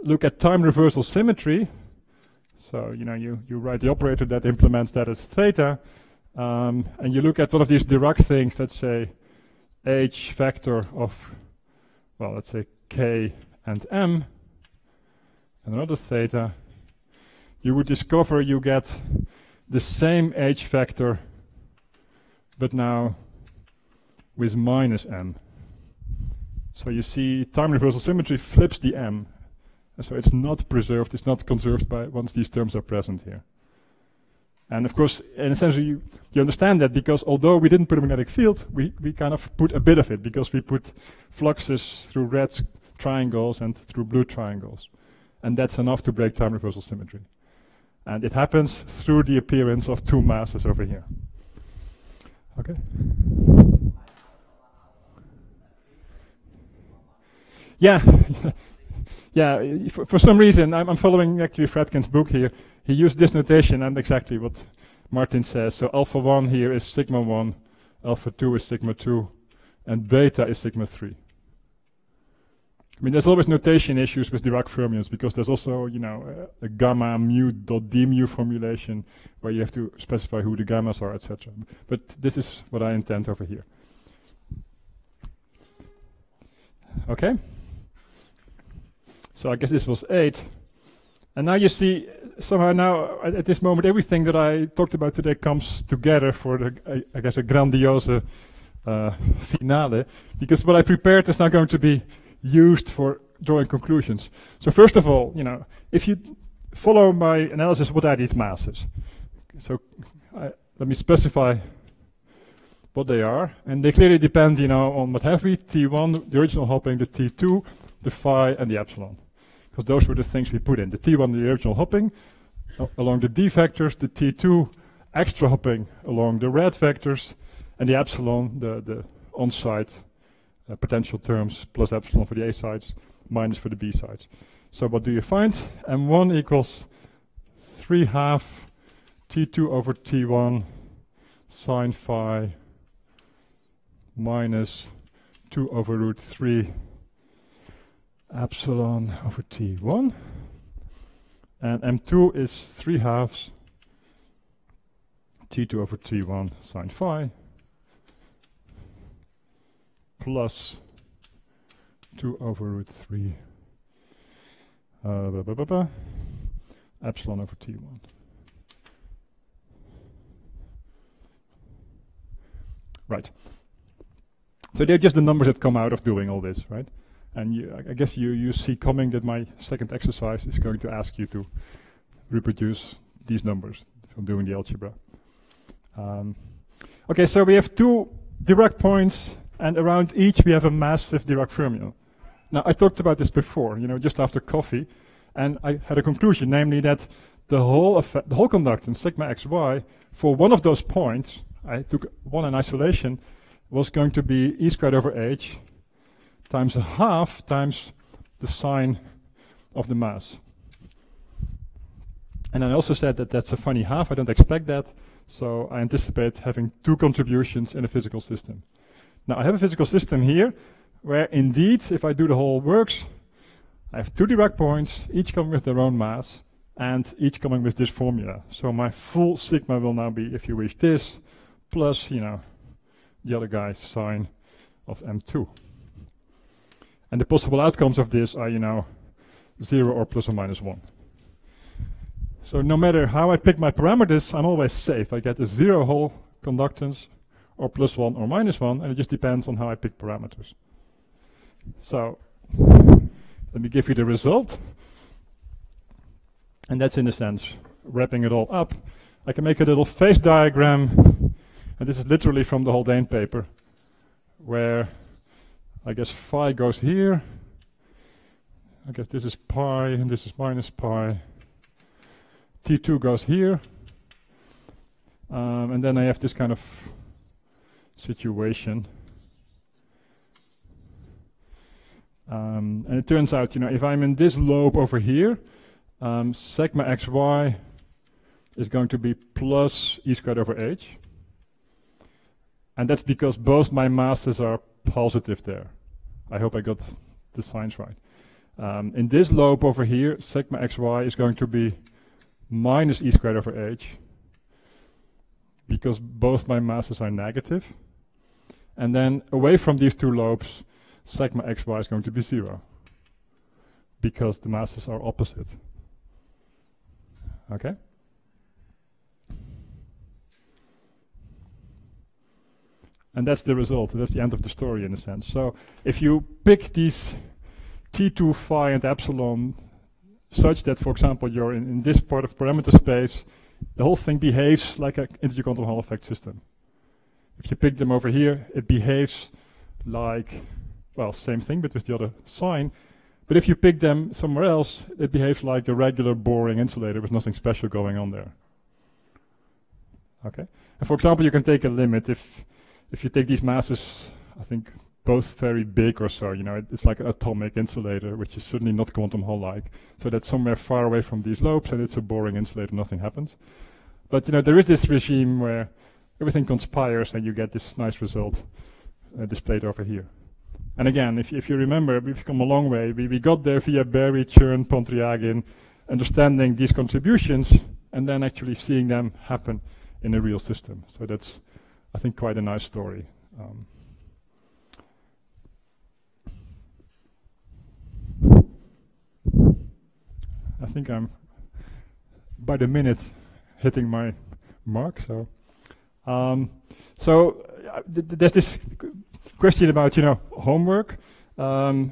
look at time reversal symmetry, so you write the operator that implements that as theta, and you look at one of these Dirac things, let's say h vector of, well, let's say k and m, and another theta, you would discover you get the same h vector, but now with minus m. So you see time reversal symmetry flips the m. And so it's not preserved, it's not conserved by once these terms are present here. And of course, in a sense, you understand that because although we didn't put a magnetic field, we kind of put a bit of it, because we put fluxes through red triangles and through blue triangles. And that's enough to break time reversal symmetry. And it happens through the appearance of two masses over here. Okay? Yeah. Yeah, for some reason, I'm following actually Fredkin's book here. He used this notation and exactly what Martin says. So alpha 1 here is sigma 1, alpha 2 is sigma 2, and beta is sigma 3. I mean, there's always notation issues with Dirac fermions because there's also, you know, a gamma mu dot d mu formulation where you have to specify who the gammas are, etc. But this is what I intend over here. Okay? So I guess this was 8. And now you see, somehow now, at this moment, everything that I talked about today comes together for, the, I guess, a grandiose finale. Because what I prepared is now going to be used for drawing conclusions. So first of all, you know, if you follow my analysis, what are these masses? So let me specify what they are. And they clearly depend, you know, on what have we, T1, the original hopping, the T2, the phi, and the epsilon. Because those were the things we put in. The T1, the original hopping, along the D vectors, the T2, extra hopping along the red vectors, and the epsilon, the on-site potential terms, plus epsilon for the A sides, minus for the B sides. So what do you find? M1 equals 3/2 T2 over T1 sine phi minus 2 over root 3 epsilon over T1. And M2 is 3/2 T2 over T1 sine phi plus 2 over root 3 epsilon over T1. Right. So they're just the numbers that come out of doing all this, right? And I guess you see coming that my second exercise is going to ask you to reproduce these numbers from doing the algebra. Okay, so we have two Dirac points, and around each we have a massive Dirac fermion. Now, I talked about this before, you know, just after coffee, and I had a conclusion, namely that the whole conductance, sigma xy, for one of those points, I took one in isolation, was going to be e squared over h times 1/2 times the sine of the mass. And I also said that that's a funny half. I don't expect that, so I anticipate having two contributions in a physical system. Now, I have a physical system here where indeed, if I do the whole works, I have two Dirac points, each coming with their own mass, and each coming with this formula. So my full sigma will now be, if you wish, this, plus, you know, the other guy's sine of M2. And the possible outcomes of this are, you know, 0 or plus or minus 1. So no matter how I pick my parameters, I'm always safe. I get a 0 whole conductance, or plus 1 or minus 1, and it just depends on how I pick parameters. So let me give you the result. And that's, in a sense, wrapping it all up. I can make a little phase diagram, and this is literally from the Haldane paper, where I guess phi goes here. I guess this is pi, and this is minus pi. T2 goes here. And then I have this kind of situation. And it turns out, you know, if I'm in this lobe over here, sigma xy is going to be plus e squared over h. And that's because both my masses are positive there. I hope I got the signs right. In this lobe over here, sigma xy is going to be minus e squared over h, because both my masses are negative. And then away from these two lobes, sigma xy is going to be 0, because the masses are opposite. Okay? And that's the result. That's the end of the story, in a sense. So if you pick these T2, phi, and epsilon such that, for example, you're in this part of parameter space, the whole thing behaves like an integer quantum Hall effect system. If you pick them over here, it behaves like, well, same thing, but with the other sign. But if you pick them somewhere else, it behaves like a regular boring insulator with nothing special going on there. Okay, and for example, you can take a limit if you take these masses, I think both very big or so, you know, it's like an atomic insulator, which is certainly not quantum Hall-like. So that's somewhere far away from these lobes, and it's a boring insulator, nothing happens. But you know, there is this regime where everything conspires and you get this nice result displayed over here. And again, if you remember, we've come a long way. We got there via Berry, Chern, Pontryagin, understanding these contributions, and then actually seeing them happen in a real system. So that's, I think, quite a nice story. I think I'm, by the minute, hitting my mark. So, there's this question about, you know, homework. I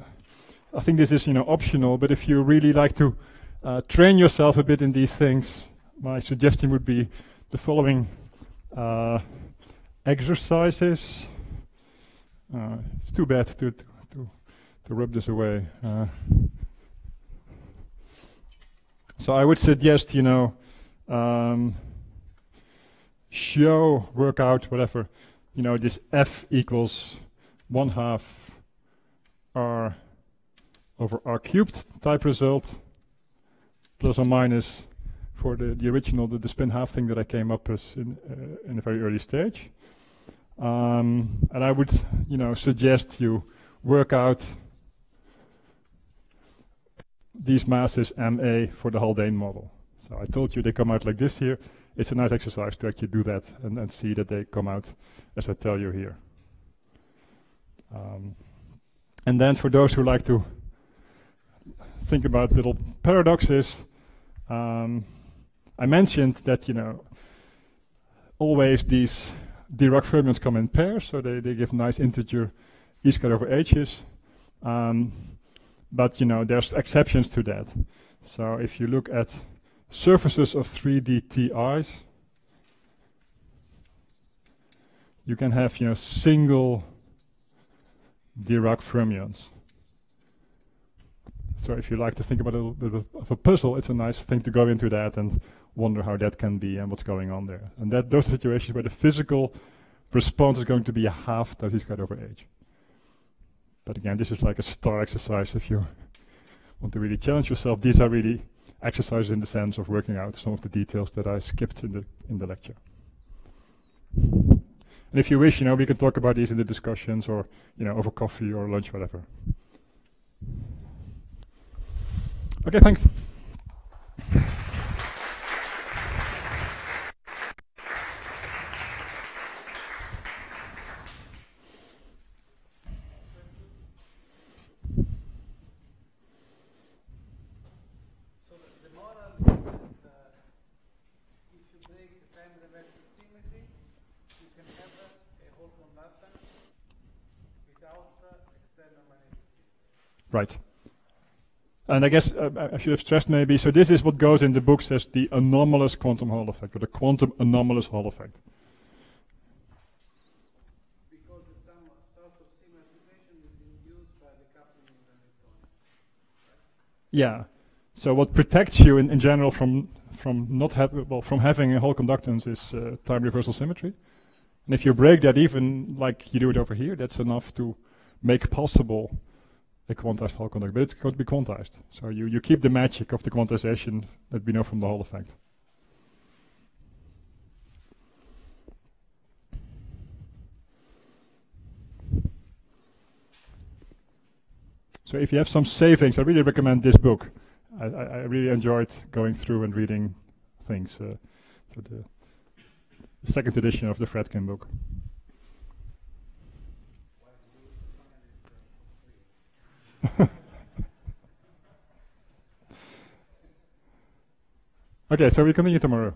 think this is, you know, optional, but if you really like to train yourself a bit in these things, my suggestion would be the following exercises. It's too bad to rub this away. So I would suggest, you know, show, work out, whatever, you know, this F equals 1/2 R over R cubed type result, plus or minus for the original, the spin half thing that I came up with in a very early stage. And I would, you know, suggest you work out these masses MA for the Haldane model. So I told you they come out like this here. It's a nice exercise to actually do that and see that they come out as I tell you here. And then for those who like to think about little paradoxes, I mentioned that, you know, always these Dirac fermions come in pairs, so they give nice integer e squared over h's. But you know, there's exceptions to that. So if you look at surfaces of 3D TIs, you can have, you know, single Dirac fermions. So if you like to think about a little bit of a puzzle, it's a nice thing to go into that and wonder how that can be and what's going on there. And those are situations where the physical response is going to be a half tau e squared over h. But again, this is like a star exercise if you want to really challenge yourself. These are really exercises in the sense of working out some of the details that I skipped in the lecture. And if you wish, you know, we can talk about these in the discussions or, you know, over coffee or lunch, whatever. Okay, thanks. Right. And I guess I should have stressed maybe, so this is what goes in the books as the anomalous quantum Hall effect, or the quantum anomalous Hall effect. Because some sort of similar situation is induced by the coupling of the electron. Right? Yeah. So what protects you in general from having a Hall conductance is time reversal symmetry. And if you break that, even like you do it over here, that's enough to make possible a quantized Hall conductor, but it's going to be quantized. So you keep the magic of the quantization that we know from the Hall effect. So if you have some savings, I really recommend this book. I really enjoyed going through and reading things. So the second edition of the Fredkin book. Okay, so we continue tomorrow.